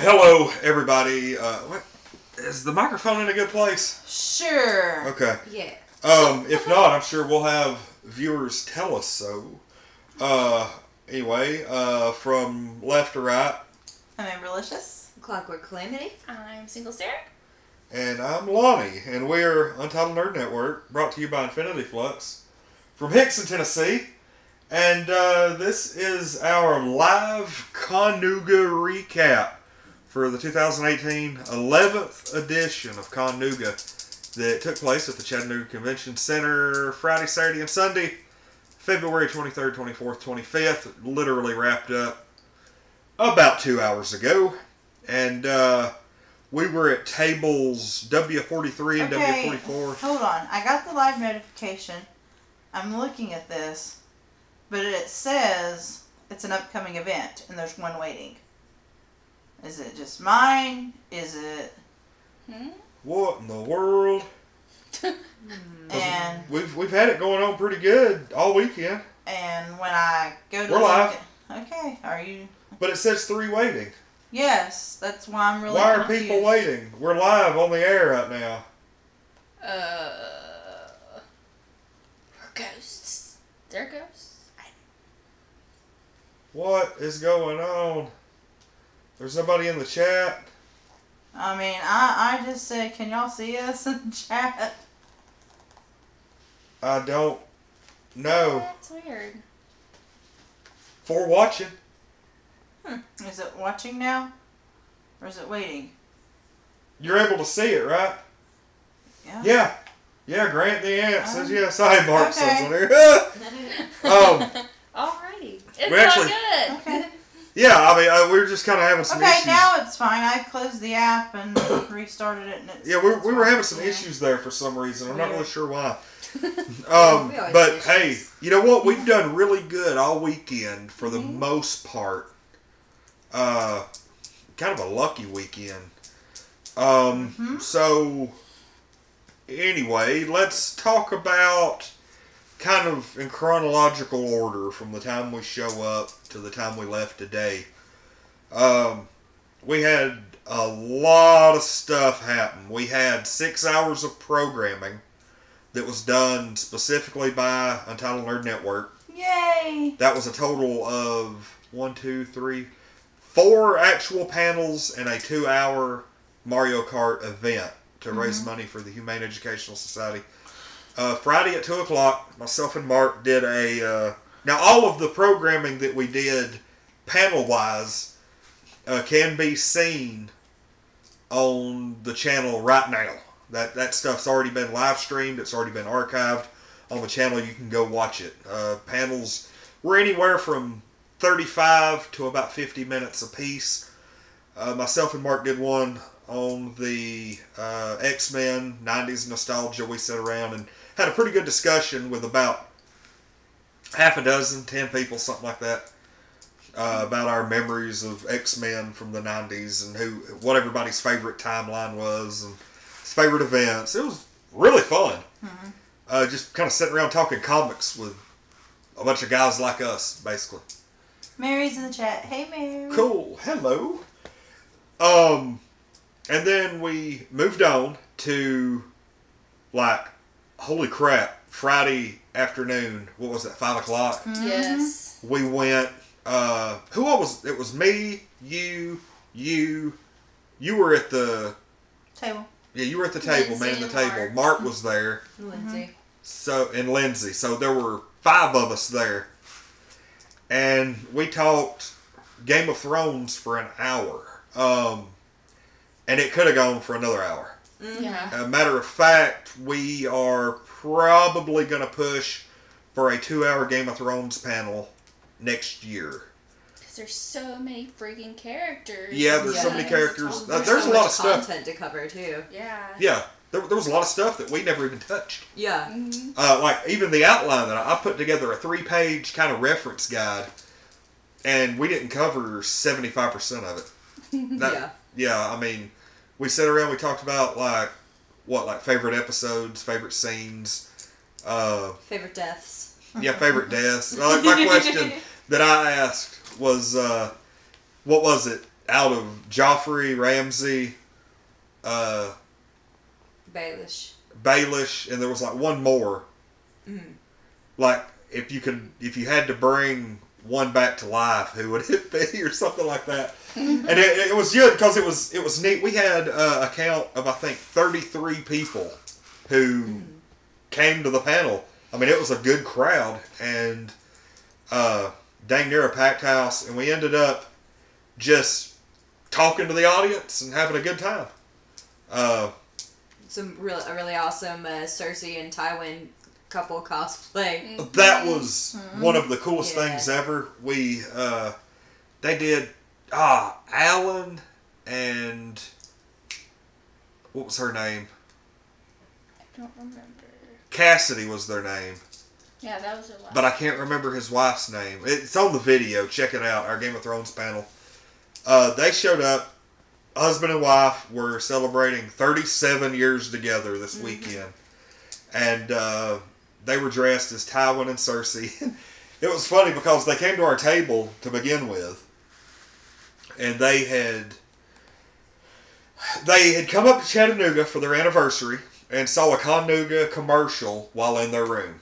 Hello, everybody. What is the microphone in a good place? Sure. Okay. Yeah. If not, I'm sure we'll have viewers tell us so. Anyway, from left to right. I'm Amberlicious. Clockwork Calamity. I'm Single Sarah. And I'm Lonnie, and we're Untitled Nerd Network, brought to you by Infinity Flux from Hickson, Tennessee. And this is our live Con Nooga recap for the 2018 11th edition of Con Nooga that took place at the Chattanooga Convention Center Friday, Saturday, and Sunday, February 23rd, 24th, 25th. Literally wrapped up about 2 hours ago. And we were at tables W43 and W44. Hold on. I got the live notification. I'm looking at this. But it says it's an upcoming event, and there's one waiting. Is it just mine? Is it... What in the world? And we've had it going on pretty good all weekend. And when I go to... We're live. Okay, are you... But it says 3 waiting. Yes, that's why I'm really Why are confused. people waiting? We're live on the air right now. Ghosts. They're ghosts. What is going on? There's nobody in the chat. I mean, I just said, can y'all see us in the chat? I don't know. That's weird. For watching. Is it watching now? Or is it waiting? You're able to see it, right? Yeah. Yeah, Grant the Ant says yes. Hi, Mark. Okay. On there. Alrighty. It's We actually- all good. Okay. Yeah, I mean, we were just kind of having some Okay, issues. now it's fine. I closed the app and restarted it, and it's... Yeah, we were having some Yeah. issues there for some reason. I'm not really sure why. We always But have hey, issues. you know what? We've done really good all weekend for the most part. Kind of a lucky weekend. So anyway, let's talk about kind of in chronological order from the time we show up to the time we left today. We had a lot of stuff happen. We had 6 hours of programming that was done specifically by Untitled Nerd Network. Yay! That was a total of 4 actual panels and a 2-hour Mario Kart event to raise money for the Humane Educational Society. Friday at 2 o'clock, myself and Mark did a... now, all of the programming that we did panel-wise can be seen on the channel right now. That stuff's already been live streamed. It's already been archived on the channel. You can go watch it. Panels were anywhere from 35 to about 50 minutes a piece. Myself and Mark did one on the X-Men 90s nostalgia. We sat around and had a pretty good discussion with about half a dozen, 10 people, something like that, about our memories of X-Men from the 90s and what everybody's favorite timeline was and his favorite events. It was really fun. Just kind of sitting around talking comics with a bunch of guys like us, basically. Mary's in the chat. Hey, Mary. Cool. Hello. And then we moved on to, like, holy crap, Friday afternoon. What was that, 5 o'clock? Yes. We went, who all was, it was me, you were at the... Table. Yeah, you were at the table, Lindsay manning the and table. Mark. Mark was there. Lindsay. And Lindsay. So there were 5 of us there. And we talked Game of Thrones for an hour. And it could have gone for another hour. Yeah. Matter of fact, we are probably going to push for a 2-hour Game of Thrones panel next year. Because there's so many freaking characters. Yeah, there's so Yeah. many characters. There's There's so a lot much of stuff. content to cover too. Yeah. Yeah, there was a lot of stuff that we never even touched. Yeah. Like even the outline that I put together a 3-page kind of reference guide, and we didn't cover 75% of it. Yeah, I mean, we sat around, we talked about like favorite episodes, favorite scenes, Favorite deaths. Yeah, favorite deaths. My question that I asked was, what was it? out of Joffrey, Ramsey, Baelish, and there was like one more. Mm-hmm. Like if you had to bring one back to life, who would it be, or something like that? And it was good because it was neat. We had a count of I think 33 people who came to the panel. I mean, it was a good crowd and dang near a packed house, and we ended up just talking to the audience and having a good time. A really awesome Cersei and Tywin couple cosplay. That was one of the coolest things ever. They did Alan and what was her name? I don't remember. Cassidy was their name. Yeah, that was her last. But I can't remember his wife's name. It's on the video. Check it out. Our Game of Thrones panel. They showed up. Husband and wife were celebrating 37 years together this weekend. And they were dressed as Tywin and Cersei. It was funny because they came to our table to begin with. And they had come up to Chattanooga for their anniversary and saw a Con Nooga commercial while in their room.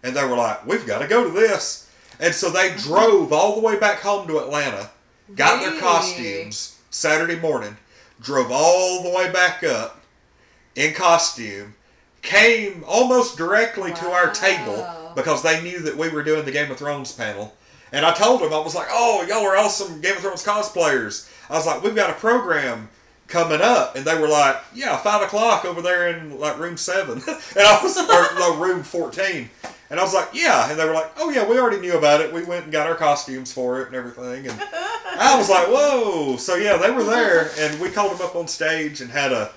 And they were like, we've got to go to this. And so they drove all the way back home to Atlanta, got their costumes Saturday morning, drove all the way back up in costume, came almost directly to our table because they knew that we were doing the Game of Thrones panel. And I told them, I was like, oh, y'all are awesome Game of Thrones cosplayers. I was like, we've got a program coming up. And they were like, yeah, 5 o'clock over there in like room 7. And I was, or no, room 14. And I was like, yeah. And they were like, oh yeah, we already knew about it. We went and got our costumes for it and everything. And I was like, whoa. So yeah, they were there. And we called them up on stage and had a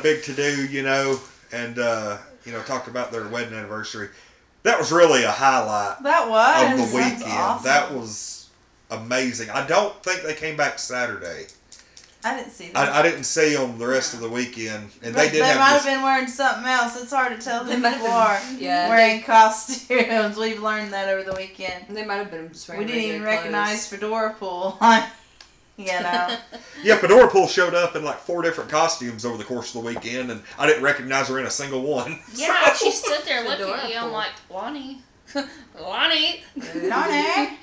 big to-do, you know, and, you know, talked about their wedding anniversary. That was really a highlight That was. of the weekend. Awesome. That was amazing. I don't think they came back Saturday. I didn't see them. I didn't see them the rest of the weekend, and But they might have have been wearing something else. It's hard to tell who They might people have are been, yeah. wearing costumes. We've learned that over the weekend. They might have been just wearing We didn't even regular recognize clothes. Fedora Pool. You know. Yeah, Fedora Pool showed up in like 4 different costumes over the course of the weekend, and I didn't recognize her in a single one. Yeah, she stood there looking Fedora at you. I'm Pool. like, Lonnie. Lonnie. Lonnie. I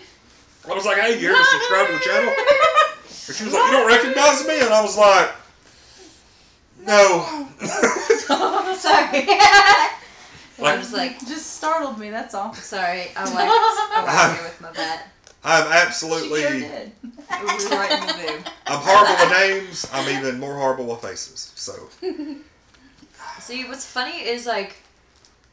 was like, hey, you here to subscribe to the channel? And she was like, you don't recognize me? And I was like, no. Sorry. I was like, Just startled me, that's all. sorry, I went here with my bat. I'm She absolutely, sure did. It was right in the boob. I'm horrible with names. I'm even more horrible with faces. So, See, what's funny is, like,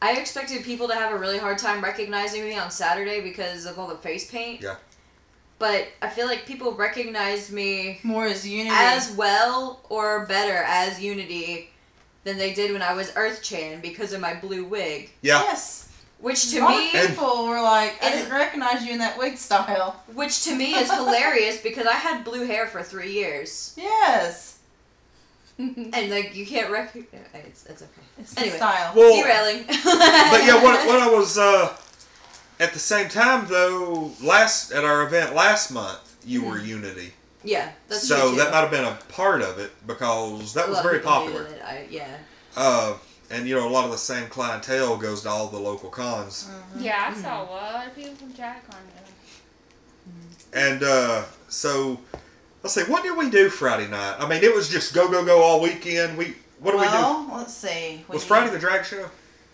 I expected people to have a really hard time recognizing me on Saturday because of all the face paint. yeah. But I feel like people recognized me More as Unity. as well or better as Unity than they did when I was Earth-Chan because of my blue wig. Yeah. Yes. Which A to lot me... of people were like, I Is- didn't recognize you in that wig style. Which to me is hilarious because I had blue hair for 3 years. Yes. And, like, you can't recognize... It's okay. It's Anyway. the style. Well, Derailing. but yeah, when I was, at the same time though, at our event last month, you were Unity. Yeah, that's So true, too. that might have been a part of it because that A was lot of very people do popular. that. Yeah. And you know, a lot of the same clientele goes to all the local cons. Yeah, I saw a lot of people from JackCon. And so, let's see, what did we do Friday night? I mean, it was just go all weekend. What did we do? Well, let's see. Was Friday the drag show?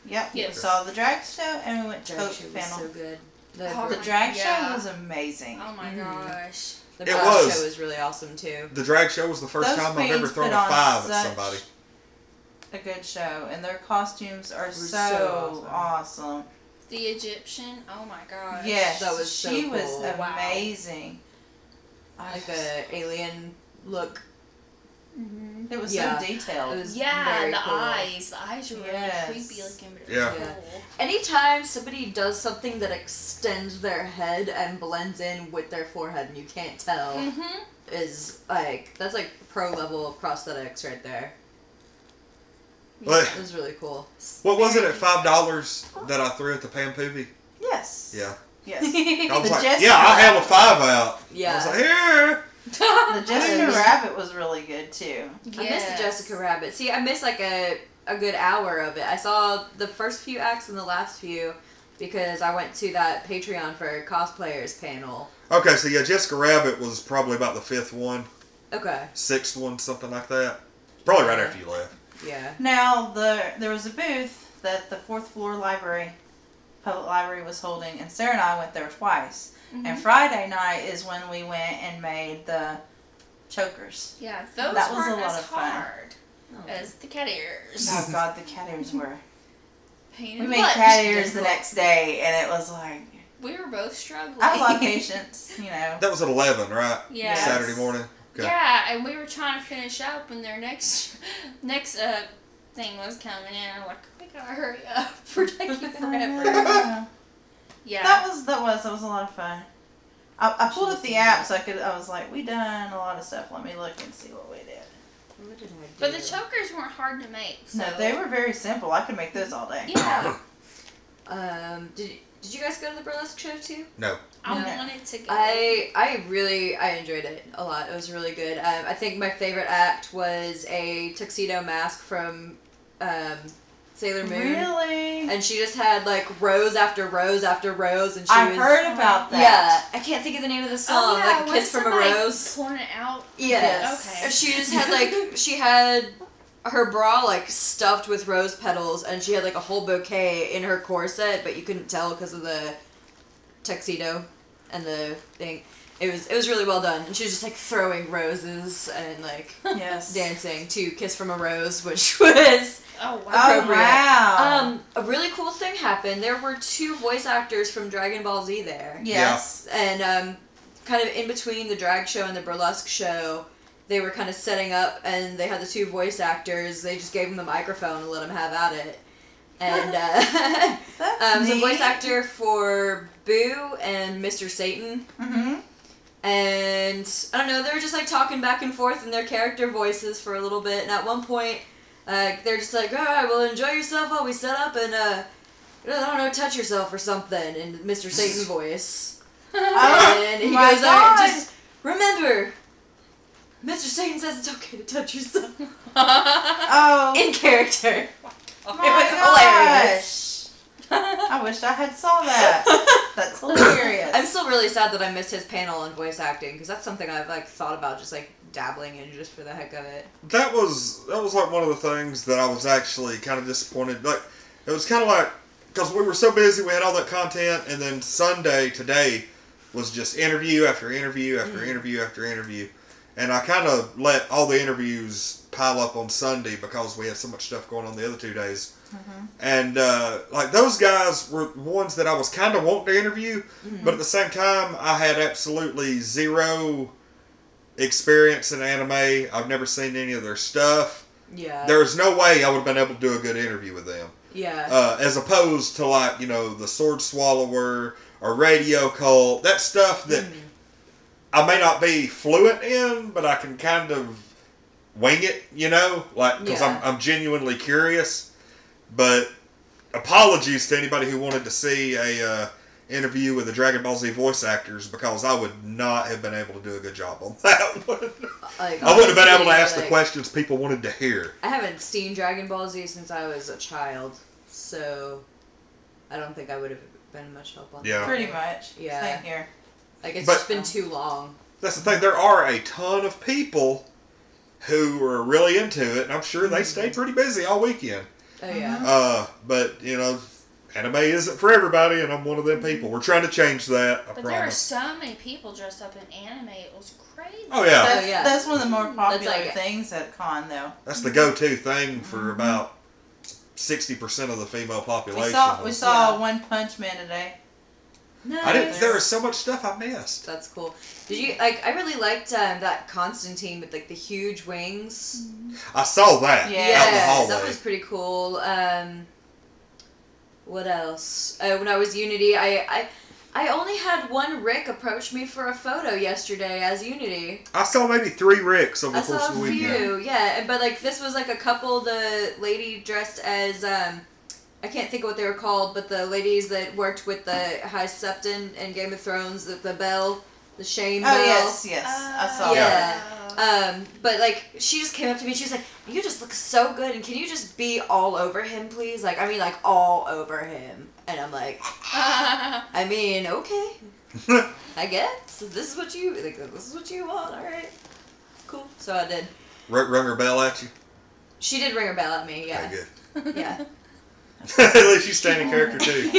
Yep. Yes. We saw the drag show and we went to Drag Coach show was panel. so good. Oh, The my- drag yeah. show was amazing. Oh my gosh. The It drag was. show was really awesome too. The drag show was the first Those time I've ever queens thrown put a on 5 at such somebody. A good show, and their costumes are so so awesome. The Egyptian. Oh my gosh. Yes, That was so she was cool. Wow. amazing. Like a alien look. It was Yeah. so detailed. It was Yeah, very the cool. eyes. The eyes were really Yes. creepy looking, but it was Yeah. cool. Anytime somebody does something that extends their head and blends in with their forehead and you can't tell Mm-hmm. is like, that's like pro level of prosthetics right there. What, It was really cool. what was it at $5 that I threw at the Pampoovy? Yes. Yeah. Yes. I was The like, Jessica- yeah, I'll have a 5 out. I Yeah. was like, here. The Jessica Rabbit was really good too. I missed the Jessica Rabbit. See, I missed like a good hour of it. I saw the first few acts and the last few because I went to that Patreon for cosplayers panel. Okay, so yeah, Jessica Rabbit was probably about the 5th one. Okay. 6th one, something like that. Probably right after you left. Yeah. Now, there was a booth that the 4th floor public library was holding, and Sarah and I went there twice. Mm-hmm. And Friday night is when we went and made the chokers. Yeah, those That was weren't a lot as of fun. hard as the cat ears. Oh God, the cat ears were. Pain We in made the butt. cat ears the next day, and it was like, We were both struggling. I have a lot of patience, you know. That was at 11, right? Yeah. Saturday morning? Okay. Yeah, and we were trying to finish up when their next thing was coming in. I'm like, we gotta hurry up. We're taking forever. Yeah. That was a lot of fun. I pulled up the app so I was like, we done a lot of stuff. Let me look and see what we did. What did I do? But the chokers weren't hard to make. So. No, they were very simple. I could make those all day. Yeah. Did you guys go to the burlesque show too? No. I No. wanted to go. I enjoyed it a lot. It was really good. I think my favorite act was a tuxedo mask from Sailor Moon. Really? And she just had like rows after rows after rows, and she I was. heard about that. Yeah, I can't think of the name of the song. Like when "Kiss from a somebody Rose." Pouring it out. Yes. Okay. She just had like she had her bra like stuffed with rose petals, and she had like a whole bouquet in her corset, but you couldn't tell because of the tuxedo and the thing. It was really well done, and she was just like throwing roses and like Yes. dancing to "Kiss from a Rose," which was Oh wow. Oh appropriate. wow. A really cool thing happened. There were 2 voice actors from Dragon Ball Z there. Yes. And kind of in between the drag show and the burlesque show, they were kind of setting up, and they had the 2 voice actors. They just gave them the microphone and let them have at it. And That's the neat. voice actor for Boo and Mr. Satan. Mm-hmm. And I don't know, they were just like talking back and forth in their character voices for a little bit. And at one point, they're just like, all right, well, enjoy yourself while we set up and, I don't know, touch yourself or something in Mr. Satan's voice. And he my goes, God. just remember, Mr. Satan says it's okay to touch yourself. Oh. In character. my It was hilarious. I wish I had saw that. That's hilarious. I'm still really sad that I missed his panel on voice acting, because that's something I've like thought about just like dabbling in just for the heck of it. That was like one of the things that I was actually kind of disappointed. Like, it was kind of like, because we were so busy, we had all that content, and then Sunday, today, was just interview after interview after interview after interview. And I kind of let all the interviews pile up on Sunday because we had so much stuff going on the other 2 days. Mm-hmm. And, like, those guys were ones that I was kind of wanting to interview, but at the same time, I had absolutely zero experience in anime. I've never seen any of their stuff. Yeah. There's no way I would have been able to do a good interview with them. Yeah. As opposed to, like, you know, the Sword Swallower or Radio Cult, that stuff that I may not be fluent in, but I can kind of wing it, you know, like, because I'm genuinely curious. But apologies to anybody who wanted to see a interview with the Dragon Ball Z voice actors, because I would not have been able to do a good job on that one. Like, I wouldn't have been able to honestly, ask the questions people wanted to hear. I haven't seen Dragon Ball Z since I was a child, so I don't think I would have been much help on Yeah. that. Pretty much. Yeah. Same here. Like, it's But- just been too long. That's the thing. There are a ton of people who are really into it, and I'm sure they stay pretty busy all weekend. Oh, yeah. But, you know, anime isn't for everybody, and I'm one of them people. We're trying to change that, I But there are promise. so many people dressed up in anime. It was crazy. Oh, yeah. That's, yeah. that's one of the more popular like- things at con, though. That's the go-to thing for about 60% of the female population. We saw One Punch Man today. Nice. I didn't. There was so much stuff I missed. That's cool. Did you, like, I really liked that Constantine with, like, the huge wings. I saw that Yeah. out in the Yeah, hallway. that was pretty cool. What else? When I was Unity, I only had one Rick approach me for a photo yesterday as Unity. I saw maybe 3 Ricks over I the course saw of a the weekend. few, yeah, but like this was like a couple. The lady dressed as I can't think of what they were called, but the ladies that worked with the High Septon in Game of Thrones, the Bell, The shame Oh, bell. yes. I saw that. Yeah. But like she just came up to me and she was like, "You just look so good, and can you just be all over him, please? Like, I mean, like all over him." And I'm like, I mean, okay, I guess this is what you like. This is what you want. All right, cool. So I did. Rung her bell at you? She did ring her bell at me. Yeah. Okay, good. Yeah. At least she's staying in character too.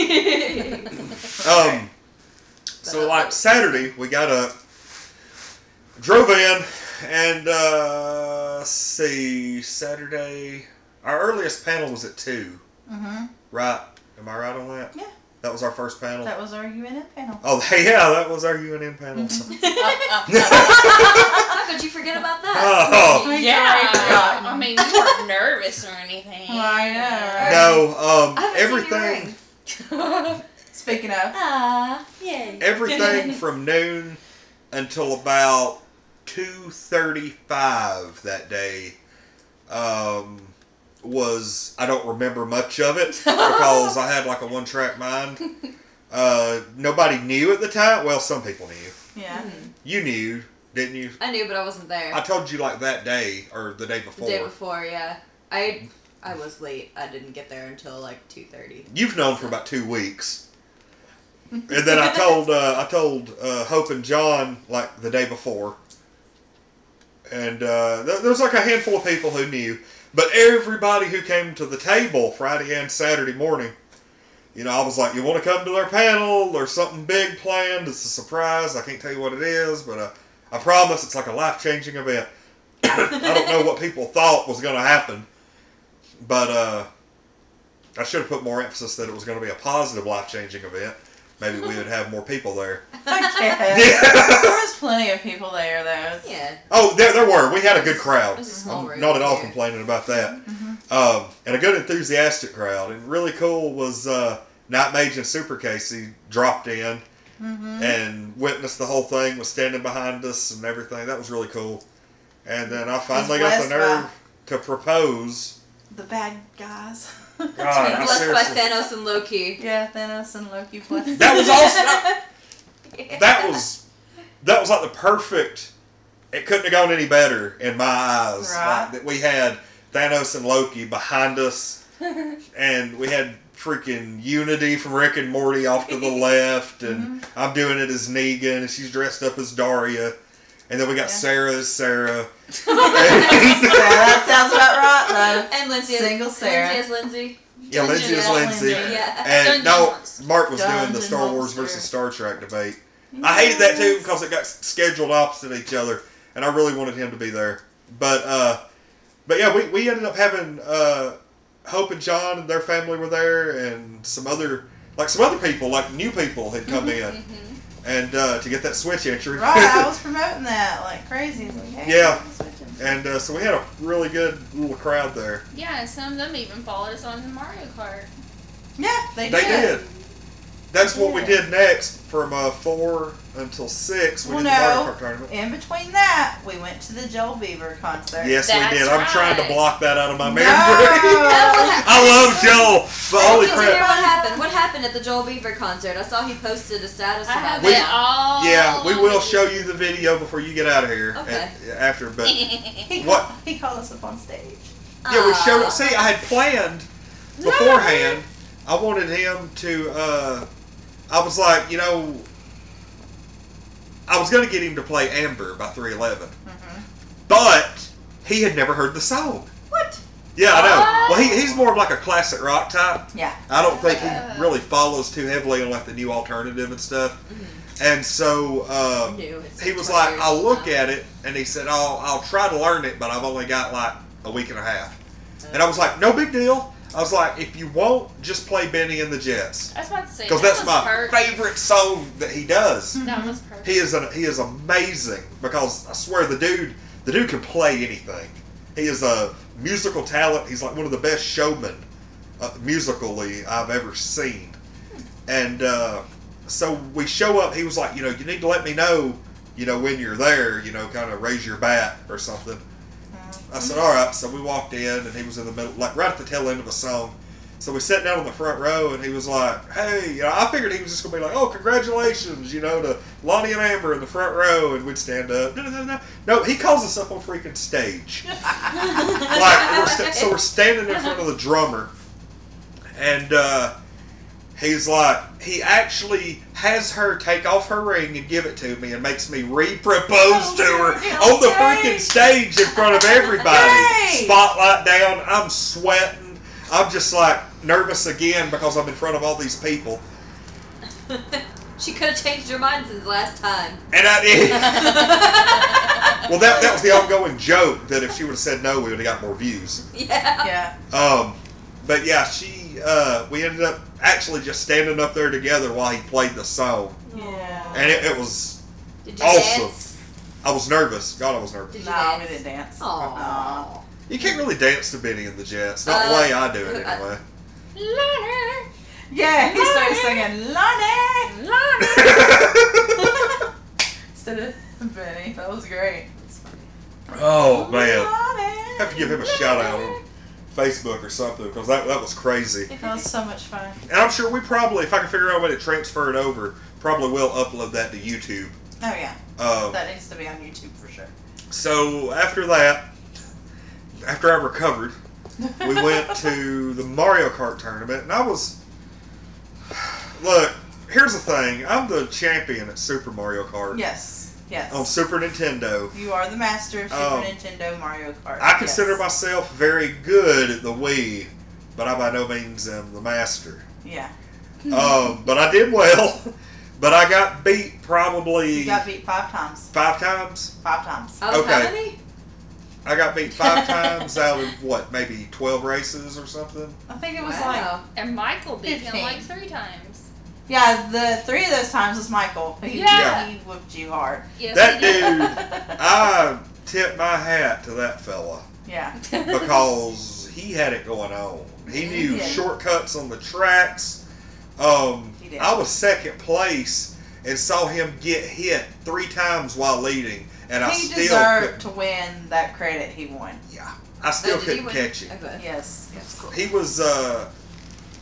So like Saturday, we got up, drove in, and see, Saturday, our earliest panel was at 2. Mm-hmm. Right? Am I right on that? Yeah. That was our first panel? That was our UNM panel. Oh, yeah, that was our UNM panel. How could you forget about that? Oh. Yeah. I mean, you weren't nervous or anything. Well, I know, right? No, I haven't everything, seen you ring. Speaking of. Yay. everything from noon until about 2:35 that day was, I don't remember much of it because I had like a one-track mind. Nobody knew at the time. Well, some people knew. Yeah. You knew, didn't you? I knew, but I wasn't there. I told you like that day or the day before. The day before, yeah. I was late. I didn't get there until like 2:30. You've known for about 2 weeks. And then I told Hope and John like the day before. And there was like a handful of people who knew. But everybody who came to the table Friday and Saturday morning, you know, I was like, you want to come to their panel? There's something big planned. It's a surprise. I can't tell you what it is, but I promise it's like a life-changing event. I don't know what people thought was going to happen. But I should have put more emphasis that it was going to be a positive life-changing event. Maybe we would have more people there. I guess. There was plenty of people there, though. Yeah. Oh, there were. We had a good crowd. It was a small room. Not at all Yeah. complaining about that. Mm-hmm. And a good enthusiastic crowd. And really cool was Night Mage and Super Casey dropped in and witnessed the whole thing, was standing behind us and everything. That was really cool. And then I finally got the nerve to propose. The bad guys. God, I Blessed by seriously- Thanos and Loki. Yeah, Thanos and Loki blessed. That was awesome. That was like the perfect. It couldn't have gone any better in my eyes. Right. Like, that we had Thanos and Loki behind us, and we had freaking Unity from Rick and Morty off to the left, and I'm doing it as Negan, and she's dressed up as Daria, and then we got Sarah as Sarah. That sounds about right, though. And Lindsay Single as Sarah. Lindsay as Lindsay. Yeah, Lindsay is Lindsay. Yeah. And no, Mark was doing the Dungeon Star Wars Monster. versus Star Trek debate. I hated that too because it got scheduled opposite each other, and I really wanted him to be there. But yeah, we ended up having Hope and John and their family were there, and some other people, like new people, had come in, and to get that Switch entry. Right, I was promoting that like crazy. It's like, hey, Yeah. switch 'em. And so we had a really good little crowd there. Yeah, and some of them even followed us on the Mario Kart. Yeah, they They did. did. That's what we Yeah. did next from 4 until 6. We Well, did the Mario no. Kart tournament. In between that, we went to the Joel Beaver concert. Yes, That's we did. I'm trying to right. block that out of my No. memory. I I love Joel, but holy Did you hear crap. what happened? What happened at the Joel Beaver concert? I saw he posted a status I about have We- it. it all. Yeah, we will show you the video before you get out of here. Okay. After, but He What? He called us up on stage. yeah, we showed up. See, I had planned beforehand. I wanted him to. I was like, you know, I was going to get him to play Amber by 311, but he had never heard the song. What? Yeah, I know. What? Well, he's more of like a classic rock type. Yeah. I don't think he really follows too heavily on like the new alternative and stuff. And so he was like, I'll look at it, and he said, I'll try to learn it, but I've only got like a week and a half. And I was like, no big deal. I was like, if you won't, just play Benny and the Jets. I was about to say Because that that's was my perfect. favorite song that he does. That was perfect. He is amazing because I swear the dude can play anything. He is a musical talent. He's like one of the best showmen musically I've ever seen. And so we show up. He was like, you need to let me know, when you're there. Kind of raise your bat or something. I said, all right. So we walked in, and he was in the middle, like right at the tail end of a song. So we sat down on the front row, and he was like, hey, I figured he was just going to be like, oh, congratulations, to Lonnie and Amber in the front row, and we'd stand up. No, he calls us up on freaking stage. So we're standing in front of the drummer, and he's like, he actually has her take off her ring and give it to me, and makes me re-propose to her on the freaking stage in front of everybody. Spotlight down. I'm sweating. I'm just like nervous again because I'm in front of all these people. She could have changed her mind since last time. And I did. Well, that was the ongoing joke, that if she would have said no, we would have got more views. Yeah. But yeah, we ended up actually just standing up there together while he played the song. Yeah. And it was Did you awesome. dance? I was nervous. God, I was nervous. Did you No, dance? we didn't dance. Aww. You can't really dance to Benny and the Jets. Not the way I do it, anyway. Lonnie! Yeah, he started singing, Lonnie! Lonnie! Instead of Benny. That was great. Oh, man. Lonnie! I have to give him a shout out on Facebook or something, because that was crazy. That was so much fun. And I'm sure we probably, if I can figure out a way to transfer it over, probably will upload that to YouTube. Oh, yeah. That needs to be on YouTube for sure. So after that, after I recovered, we went to the Mario Kart tournament, and I was... Look, here's the thing. I'm the champion at Super Mario Kart. Yes. Yes. On Super Nintendo. You are the master of Super Nintendo Mario Kart. I consider myself very good at the Wii, but I by no means am the master. Yeah. But I did well. But I got beat probably... You got beat 5 times. 5 times? 5 times. Out of Okay. how many? I got beat 5 times out of, what, maybe 12 races or something? I think it was Wow. And Michael beat him 15. like 3 times. Yeah, the 3 of those times was Michael. Yeah. He whooped you hard. Yes, That he did. dude, I tip my hat to that fella. Yeah. Because he had it going on. He knew Yeah. shortcuts on the tracks. He did. I was second place and saw him get hit 3 times while leading, and I He still deserved couldn't. to win that credit he won. Yeah, I still Did he couldn't win? catch him. Okay. Yes. That's cool. He was.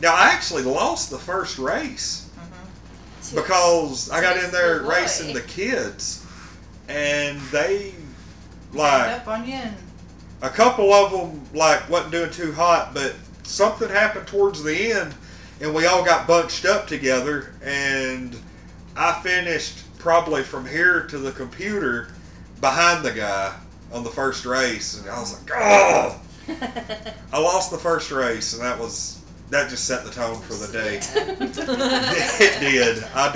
Now I actually lost the first race because I got in there Boy. racing the kids, and they Stand like up on you and a couple of them like wasn't doing too hot, but something happened towards the end, and we all got bunched up together, and I finished probably from here to the computer behind the guy on the first race, and I was like, oh! I lost the first race, and that just set the tone for the day. It did. I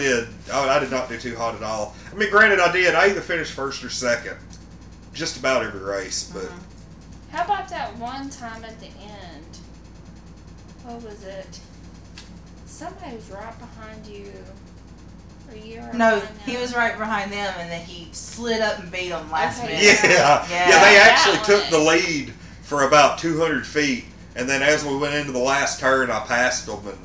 did not do too hot at all. I mean, granted, I either finished first or second, just about every race, but How about that one time at the end? What was it? Somebody was right behind you. Or you were no, behind he them. was right behind them, and then he slid up and beat them last Okay. minute. yeah, Yeah. they That actually one. took the lead for about 200 feet, and then as we went into the last turn, I passed them and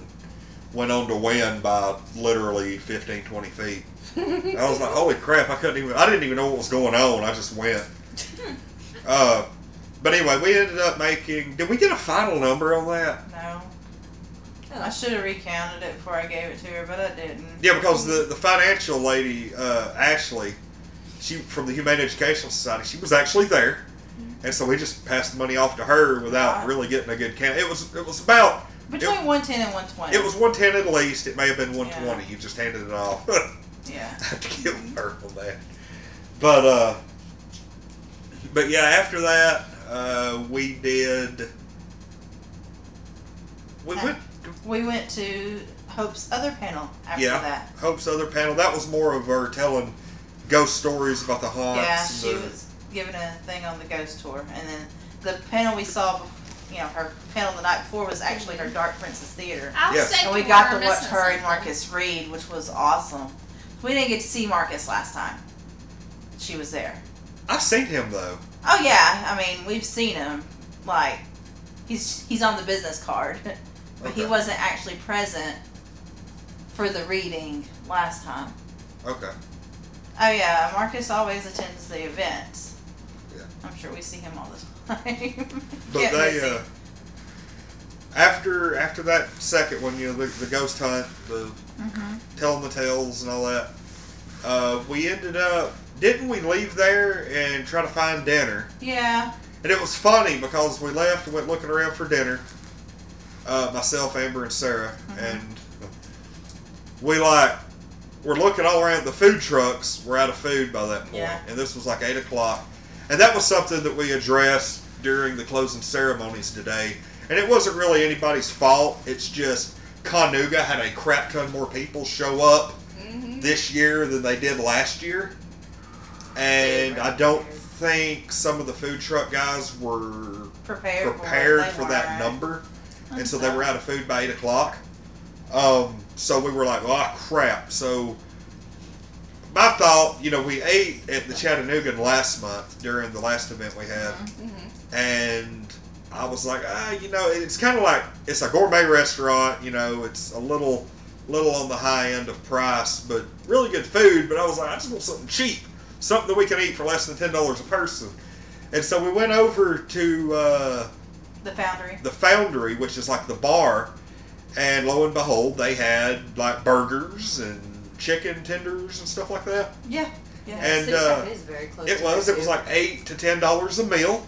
went on to win by literally 15, 20 feet. I was like, holy crap, I didn't even know what was going on. I just went. But anyway, we ended up did we get a final number on that? No. I should have recounted it before I gave it to her, but I didn't. Yeah, because the financial lady, Ashley, she from the Humane Educational Society, she was actually there. And so we just passed the money off to her without really getting a good count. It was about... Between 110 and 120. It was 110 at least. It may have been 120. Yeah. You just handed it off. Yeah. I have to give her on that. But yeah, after that, we went We went to Hope's other panel after yeah, that. Hope's other panel. That was more of her telling ghost stories about the haunts. Yeah, and she was giving a thing on the ghost tour. And then the panel we saw, her panel the night before was actually her Dark Princess Theater. I was Yes. thinking And we got were to watch missing her and something. Marcus read, which was awesome. We didn't get to see Marcus last time. She was there. I've seen him though. Oh yeah, I mean we've seen him. Like he's on the business card, but he Okay. wasn't actually present for the reading last time. Okay. Oh yeah, Marcus always attends the events. Yeah. I'm sure we see him all the time. But Can't miss they him. after that second one, the ghost hunt, the Mhm. telling the tales and all that. we ended up, didn't we leave there and try to find dinner? Yeah. And it was funny because we left and went looking around for dinner. Myself, Amber, and Sarah. And we're looking all around. The food trucks were out of food by that point. Yeah. And this was like 8 o'clock. And that was something that we addressed during the closing ceremonies today. And it wasn't really anybody's fault. It's just Con Nooga had a crap ton more people show up this year than they did last year. And I don't think some of the food truck guys were prepared for that number. And so they were out of food by 8 o'clock. So we were like, oh, crap. So my thought, we ate at the Chattanooga last month during the last event we had. And I was like, it's kind of like, it's a gourmet restaurant. It's a little on the high end of price, but really good food. But I was like, I just want something cheap. Something that we can eat for less than $10 a person. And so we went over to the Foundry, which is like the bar, and lo and behold, they had like burgers and chicken tenders and stuff like that. Yeah. And is very close it was like $8 to $10 a meal,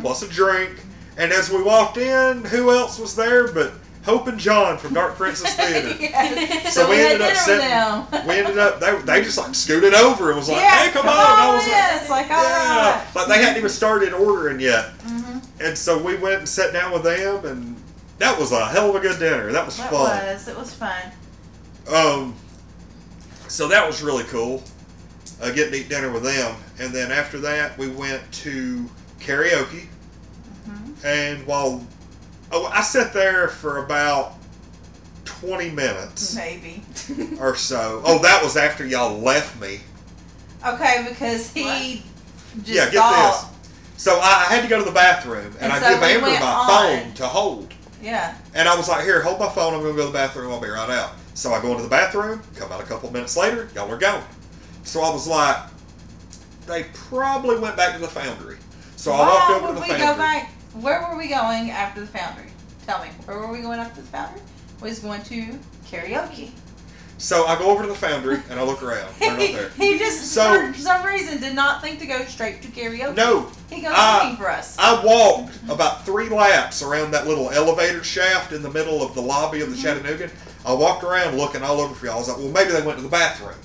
plus a drink. And as we walked in, who else was there but Hope and John from Dark Princess Theater? So we ended up sitting. We ended up. They just like scooted over and was like, "Hey, come on!" And I was it's like, all right. Like they hadn't even started ordering yet. And so we went and sat down with them, and that was a hell of a good dinner. That was fun. It was fun. So that was really cool. Getting to eat dinner with them, and then after that we went to karaoke. And while I sat there for about 20 minutes. Maybe. Or so. Oh, that was after y'all left me. Okay, because he just get this. So I had to go to the bathroom, and I give Amber my phone to hold. Yeah. And I was like, here, hold my phone. I'm going to go to the bathroom. I'll be right out. So I go into the bathroom, come out a couple minutes later, y'all are gone. So I was like, they probably went back to the Foundry. So I walked over to the Foundry. Go back? Where were we going after the Foundry? Tell me. Where were we going after the Foundry? We was going to karaoke. So I go over to the Foundry and I look around. They're not there. He just, for some reason, did not think to go straight to karaoke. No. He goes looking for us. I walked about 3 laps around that little elevator shaft in the middle of the lobby of the Chattanooga. I walked around looking all over for y'all. I was like, well, maybe they went to the bathroom.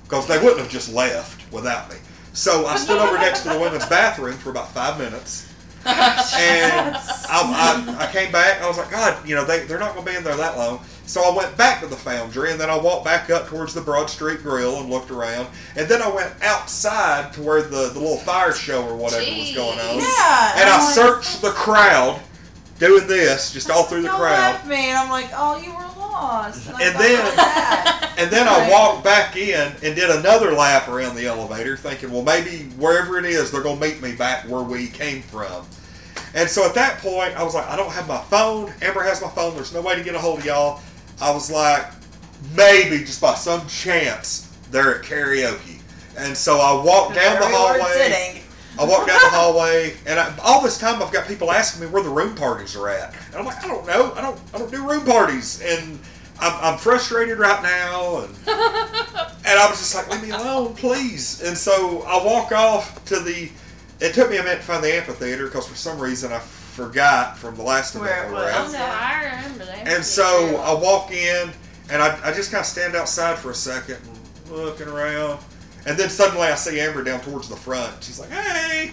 Because they wouldn't have just left without me. So I stood over next to the women's bathroom for about 5 minutes. And I came back. I was like, God, they're not going to be in there that long. So I went back to the Foundry, and then I walked back up towards the Broad Street Grill and looked around. And then I went outside to where the little fire show or whatever was going on. Yeah. And I searched the crowd doing this, just all through the crowd. Left me, and I'm like, oh, you were lost. And then I walked back in and did another lap around the elevator, thinking, well, maybe wherever it is, they're going to meet me back where we came from. And so at that point, I was like, I don't have my phone. Amber has my phone. There's no way to get a hold of y'all. I was like, maybe just by some chance, they're at karaoke. And so I walked down the hallway. I walked down the hallway, and all this time I've got people asking me where the room parties are at. And I'm like, I don't know. I don't do room parties. And I'm frustrated right now, and I was just like, leave me alone, please. And so I walk off to it took me a minute to find the amphitheater, because for some reason I forgot from the last event we were at. No, I remember that. And so I walk in, and I just kind of stand outside for a second and looking around. And then suddenly I see Amber down towards the front. She's like, hey.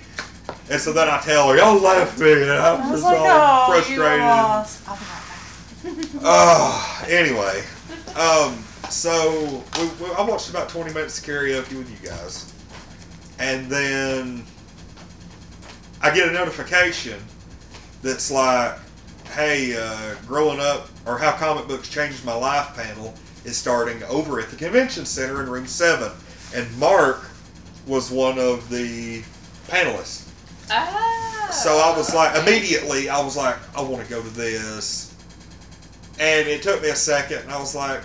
And so then I tell her, y'all left me, and I'm just like, all frustrated. I'll be right back. Anyway, so I watched about 20 minutes of karaoke with you guys. And then I get a notification that's like, hey, growing up, or how comic books changed my life panel is starting over at the convention center in room 7. And Mark was one of the panelists. Oh. So I was like, immediately, I was like, I want to go to this. And it took me a second, and I was like,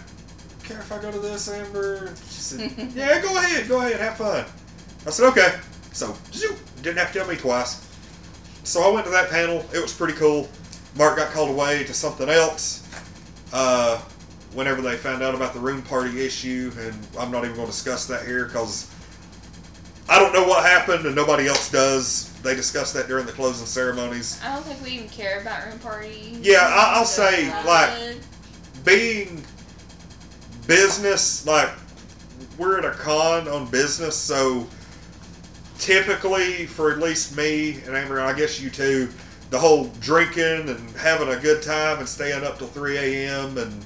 care if I go to this, Amber? She said, yeah, go ahead, have fun. I said, okay. So, didn't have to tell me twice. So I went to that panel. It was pretty cool. Mark got called away to something else. whenever they found out about the room party issue, and I'm not even going to discuss that here because I don't know what happened and nobody else does. They discussed that during the closing ceremonies. I don't think we even care about room parties. Yeah, I'll say, like, being business, like, we're at a con on business, so typically, for at least me and Amber, and I guess you too, the whole drinking and having a good time and staying up till 3 a.m. and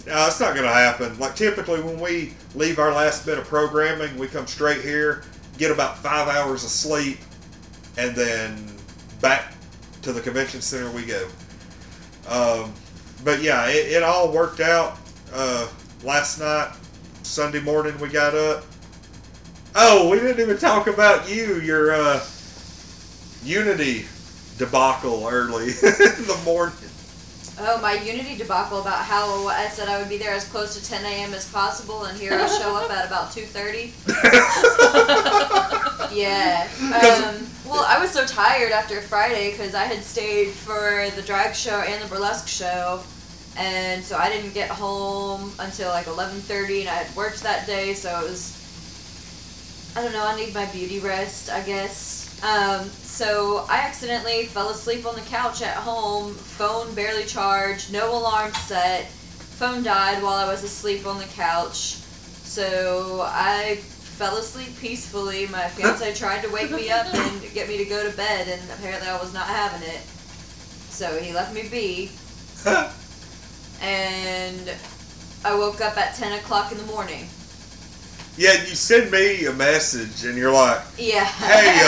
no, it's not going to happen. Like, typically when we leave our last bit of programming, we come straight here, get about 5 hours of sleep, and then back to the convention center we go. But yeah, it all worked out. Last night, Sunday morning, we got up. Oh, we didn't even talk about your Unity debacle early in the morning. Oh, my Unity debacle about how I said I would be there as close to 10 a.m. as possible, and here I show up at about 2:30. Yeah. Well, I was so tired after Friday because I had stayed for the drag show and the burlesque show, and so I didn't get home until like 11:30, and I had worked that day, so it was, I don't know, I need my beauty rest, I guess. So I accidentally fell asleep on the couch at home, phone barely charged, no alarm set, phone died while I was asleep on the couch, so I fell asleep peacefully. My fiance tried to wake me up and get me to go to bed, and apparently I was not having it, so he left me be, and I woke up at 10 o'clock in the morning. Yeah, you send me a message and you're like, Yeah. hey,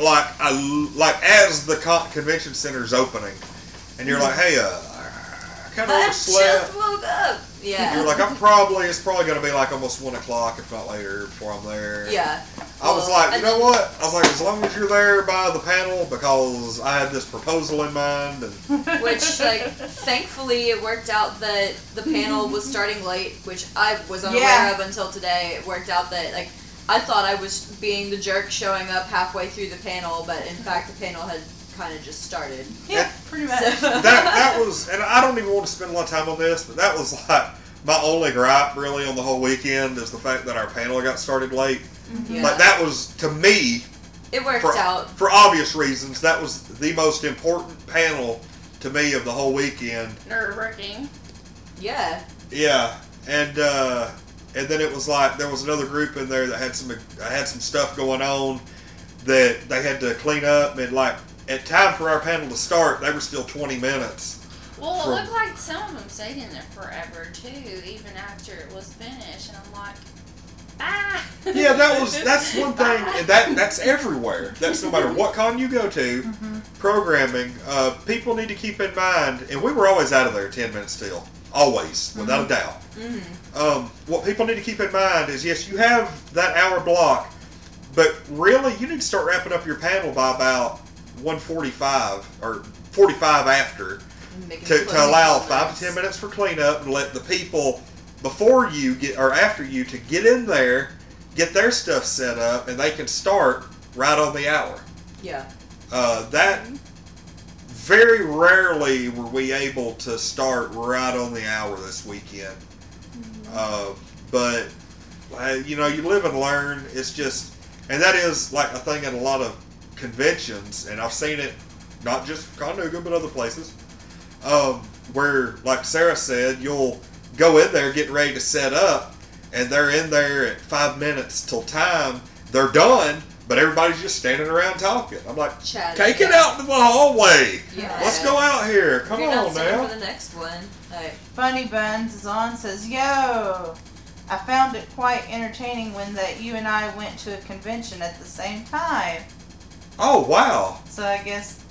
like as the convention center's opening, and you're like, hey, I kind of I overslept. just woke up. Yeah. You're like, it's probably going to be like almost 1 o'clock, if not later, before I'm there. Yeah. I was like, you know what? I was like, as long as you're there by the panel, because I had this proposal in mind. And Which, like, thankfully it worked out that the panel was starting late, which I was unaware of until today. It worked out that, like, I thought I was being the jerk showing up halfway through the panel, but in fact the panel had kind of just started. Yeah, pretty much. So. that was, and I don't even want to spend a lot of time on this, but that was like my only gripe really on the whole weekend is the fact that our panel got started late. Yeah. Like, that was, to me, It worked out. For obvious reasons, that was the most important panel to me of the whole weekend. Nerve-wracking. Yeah. Yeah, and then it was like there was another group in there that had some stuff going on that they had to clean up, and like at time for our panel to start, they were still 20 minutes. Well, it looked like some of them stayed in there forever too, even after it was finished, and I'm like, ah. Yeah, that's one thing, and that's everywhere. That's no matter what con you go to, programming. People need to keep in mind, and we were always out of there 10 minutes till, always, without a doubt. What people need to keep in mind is, yes, you have that hour block, but really, you need to start wrapping up your panel by about 1:45 or 45 after, to allow 5 to 10 minutes for cleanup and let the people before you get or after you to get in there, get their stuff set up, and they can start right on the hour. Yeah. That very rarely were we able to start right on the hour this weekend. But you know, you live and learn. It's just, and that is like a thing at a lot of conventions, and I've seen it not just Con Nooga but other places, where, like Sarah said, you'll go in there getting ready to set up, and they're in there at 5 minutes till time. They're done, but everybody's just standing around talking. I'm like, Chatting, take it out into the hallway. Yeah. Let's go out here. Come If you're not on sitting now. for the next one. Like, Bunny Buns is on, says, yo, I found it quite entertaining when that you and I went to a convention at the same time. Oh, wow. So I guess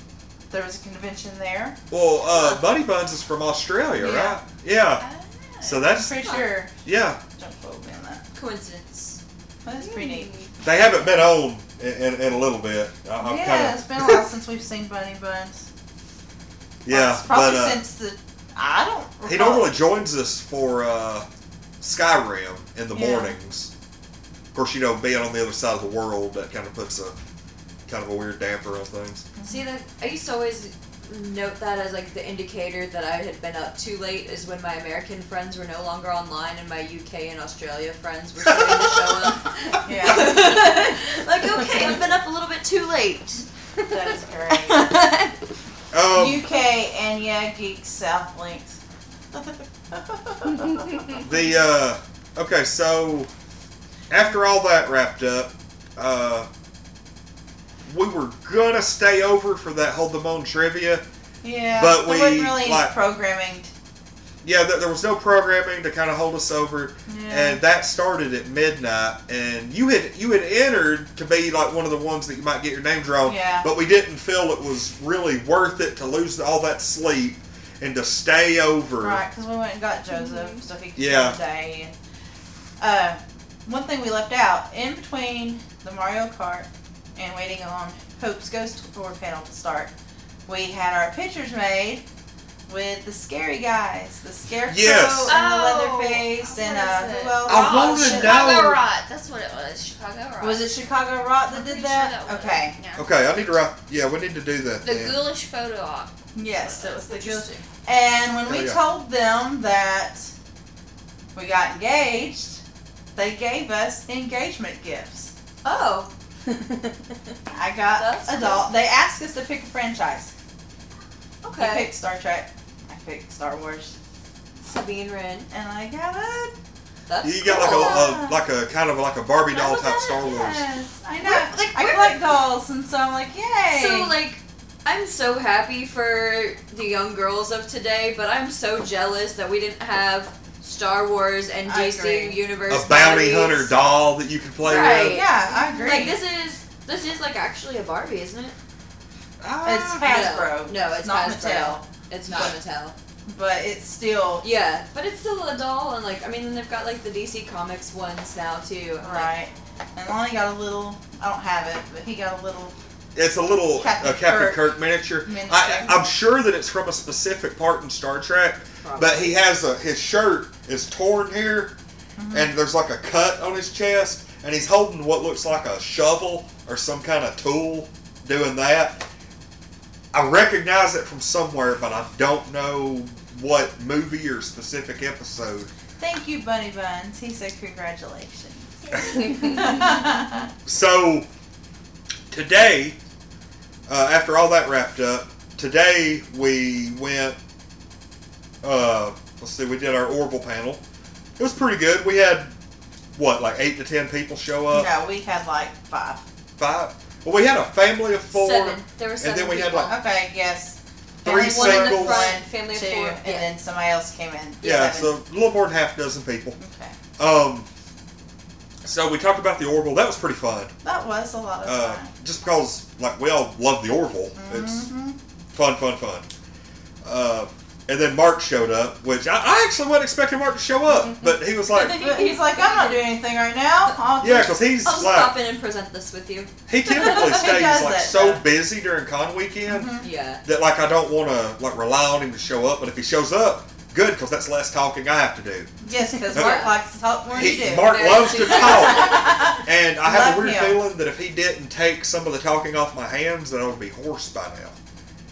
there was a convention there. Well, Bunny Buns is from Australia, Yeah. right? Yeah. So that's, Pretty sure. yeah. Don't quote me on that. coincidence. But it's pretty neat. They haven't been on in a little bit. I'm Yeah, it's been a while since we've seen Bunny Buns. yeah, It's probably but since the, I don't recall. he normally joins us for Skyrim in the Yeah. mornings. Of course, you know, being on the other side of the world, that kind of puts a weird damper on things. See, that I used to always note that as like the indicator that I had been up too late is when my American friends were no longer online and my UK and Australia friends were starting to show up. Yeah. Like, okay, I've been up a little bit too late. That is great. UK and yeah, Geek South Links. Okay, so after all that wrapped up, we were gonna stay over for that Hold the Moan trivia. Yeah, but there wasn't really any programming. Yeah, there was no programming to kind of hold us over, Yeah. and that started at midnight. And you had entered to be like one of the ones that you might get your name drawn. Yeah. But we didn't feel it was really worth it to lose all that sleep and to stay over. Right, because we went and got Joseph, so he could Yeah. spend the day. And, one thing we left out, in between the Mario Kart and waiting on Hope's Ghost Tour panel to start, we had our pictures made with the scary guys. The Scarecrow Yes. and the Oh, Leatherface and what is who it? else? I wanted to Chicago know- Rot. That's what it was. Chicago Rot. Was it Chicago Rock that I'm did pretty that? sure that was. Okay. Yeah. Okay, I need to write. Yeah, we need to do that. The then. ghoulish photo op. Yes, it was the good. Interesting. And when Oh, we yeah. told them that we got engaged, they gave us engagement gifts. Oh. I got That's adult. cool. They asked us to pick a franchise. I Okay. picked Star Trek. I picked Star Wars, Sabine Wren. and I got it. That's You got cool. like a kind of like a Barbie doll type Star Wars. Yes, I know. Like, I collect dolls, and so I'm like, yay. So, like, I'm so happy for the young girls of today, but I'm so jealous that we didn't have Star Wars and I DC agree. Universe A bounty Barbies. hunter doll that you can play Right. with. Yeah, I agree. Like, this is like actually a Barbie, isn't it? It's Hasbro. No, it's not Hasbro. Mattel, It's not Mattel. but it's still Yeah, but it's still a doll, and like, I mean, they've got like the DC Comics ones now too. and, like, right. And Lonnie got a little. I don't have it, but he got a little. It's a little Captain Captain Kirk Kirk miniature. miniature. I'm sure that it's from a specific part in Star Trek, but he has his shirt is torn here, and there's like a cut on his chest, and he's holding what looks like a shovel or some kind of tool doing that. I recognize it from somewhere, but I don't know what movie or specific episode. Thank you, Bunny Buns. He said congratulations. So, today, after all that wrapped up, today we went, let's see, we did our Orville panel. It was pretty good. We had, what, like 8 to 10 people show up? No, we had like 5. 5? Well, we had a family of 4. 7. There were 7 then we had, people. like, Okay, yes. 3 One in the singles. front, family of 2, 4. and then somebody else came in. Yeah, 7. so a little more than half a dozen people. Okay. So we talked about the Orville. That was pretty fun. That was a lot of fun. Just because, like, we all love the Orville. It's fun. And then Mark showed up, which I actually wasn't expecting Mark to show up, but he was like, But he's like, I'm not doing anything right now. yeah, because he's I'll just like, pop in and present this with you. he typically stays does like that, so though. busy during con weekend Yeah. that like I don't want to like rely on him to show up. But if he shows up, good, because that's less talking I have to do. Yes, because Mark likes to talk more than you do. Mark Very loves to true. talk, and I have a Love weird him. feeling that if he didn't take some of the talking off my hands, that I would be hoarse by now.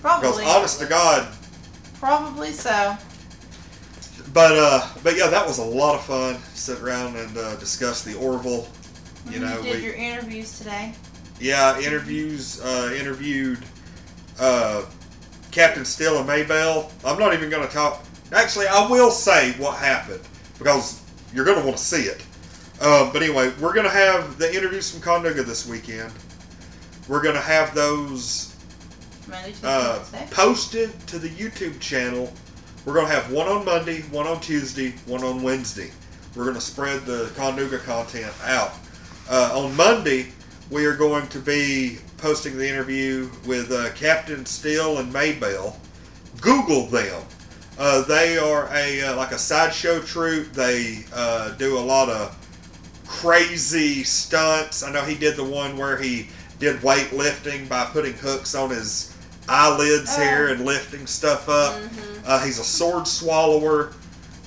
Because Probably. honest to God. Probably so. But yeah, that was a lot of fun. Sit around and discuss the Orville. You know, did your interviews today? yeah, interviewed Captain Steele and Maybelle. I'm not even going to talk. Actually, I will say what happened because you're going to want to see it. But anyway, we're going to have the interviews from Con Nooga this weekend. We're going to have those Monday, Tuesday, Wednesday. posted to the YouTube channel. We're going to have one on Monday, one on Tuesday, one on Wednesday. We're going to spread the Con Nooga content out. On Monday, we are going to be posting the interview with Captain Steele and Maybelle. Google them. They are like a sideshow troupe. They do a lot of crazy stunts. I know he did the one where he did weightlifting by putting hooks on his eyelids here and lifting stuff up. He's a sword swallower.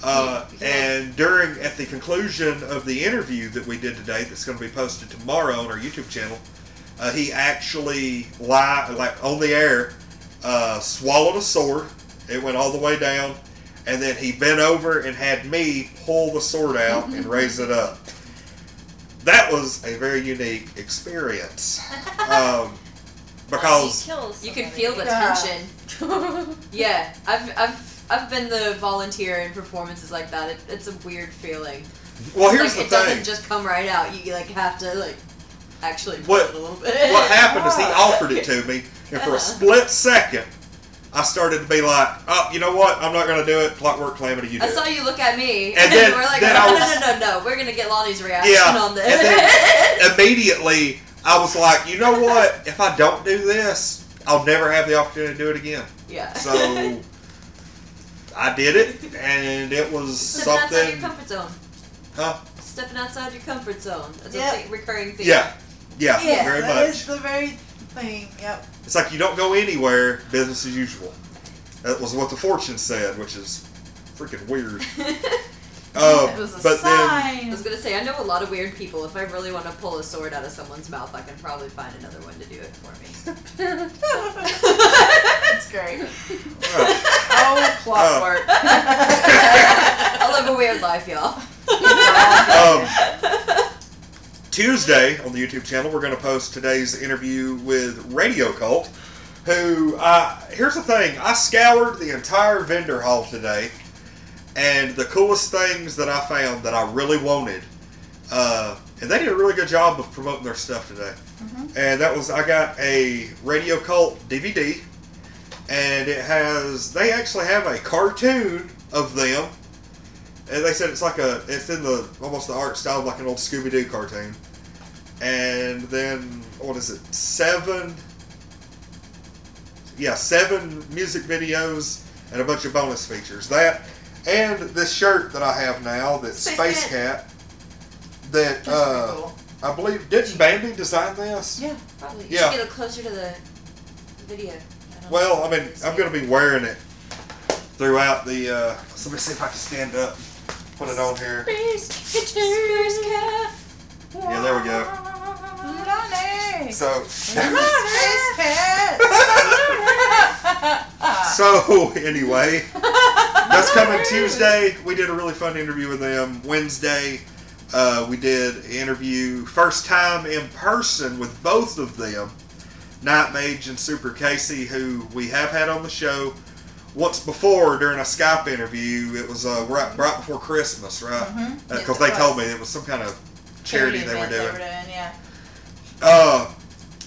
And at the conclusion of the interview that we did today, that's going to be posted tomorrow on our YouTube channel, he actually like on the air swallowed a sword. It went all the way down. And then he bent over and had me pull the sword out and raise it up. That was a very unique experience. Because you can feel the tension. Yeah, I've been the volunteer in performances like that. It's a weird feeling. well, here's Like, the it thing. doesn't just come right out. You like have to like actually pull What- it a little bit. What happened is he offered it to me, and for a split second, I started to be like, "Oh, you know what? I'm not going to do it. Clockwork Calamity, you do I saw it." you look at me, And then- we're like, then no, I was- no. We're gonna get Lonnie's reaction Yeah, on this. and then immediately I was like, "You know what? If I don't do this, I'll never have the opportunity to do it again." Yeah. So I did it, and it was Stepping outside your something. comfort zone. Huh? Stepping outside your comfort zone. That's Yep. a recurring theme. Yeah, Yes, very that much. is the very thing. Yep. It's like you don't go anywhere, business as usual. That was what the fortune said, which is freaking weird. It was a but I sign. was gonna say, I know a lot of weird people. If I really want to pull a sword out of someone's mouth, I can probably find another one to do it for me. That's great. then, Oh, Clockwork. I live a weird life, y'all. Tuesday on the YouTube channel, we're going to post today's interview with Radio Cult, who, here's the thing, I scoured the entire vendor hall today, and the coolest things that I found that I really wanted, and they did a really good job of promoting their stuff today. And that was, I got a Radio Cult DVD, and they actually have a cartoon of them. And they said it's in almost the art style of like an old Scooby-Doo cartoon. And then, what is it, 7 music videos and a bunch of bonus features. That, and this shirt that I have now, that's Space Cat, that, That's pretty cool. I believe, didn't Bambi design this? Yeah. Probably. Yeah. You should get closer to the video. Well, I mean, I'm going to be wearing it throughout the, so let me see if I can stand up, put it on here. Space Cat. Yeah, there we go. Lonnie. So, Space Cat. so anyway, that's coming Tuesday. We did a really fun interview with them. Wednesday, we did an interview, first time in person with both of them, Night Mage and Super Casey, who we have had on the show once before during a Skype interview. It was right before Christmas, right? Because Yes, they it told was. me it was some kind of charity they were doing. Yeah.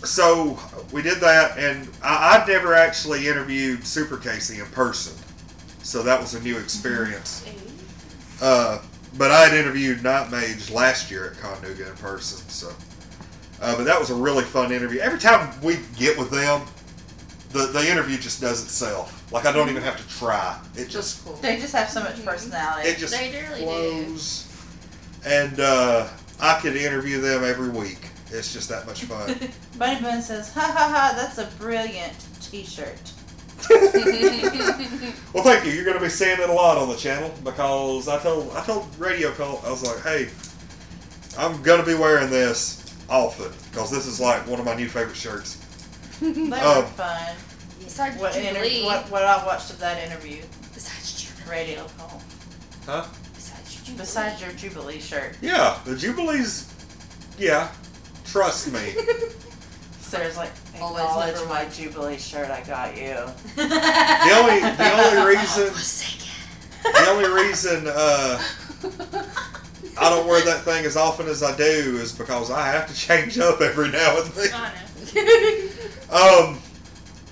So we did that, and I'd never actually interviewed Super Casey in person, so that was a new experience. But I had interviewed Night Mage last year at Con Nooga in person, so. But that was a really fun interview. Every time we get with them, the interview just does itself. Like I don't even have to try. It just Cool. They just have so much personality. it just They really flows. And I could interview them every week. It's just that much fun. Bunny Bun says, "Ha ha ha! That's a brilliant T-shirt." Well, thank you. You're going to be seeing it a lot on the channel because I told Radio Cult, I was like, hey, I'm going to be wearing this often because this is like one of my new favorite shirts. They were fun. Besides What Jubilee. what I watched of that interview? Besides Jubilee. Radio Call. Huh? Besides Jubilee. Besides your Jubilee shirt, Yeah, the Jubilees, yeah, trust me. Sarah's like, Always acknowledge number my one. Jubilee shirt I got you. The only reason I don't wear that thing as often as I do is because I have to change up every now and then. I know.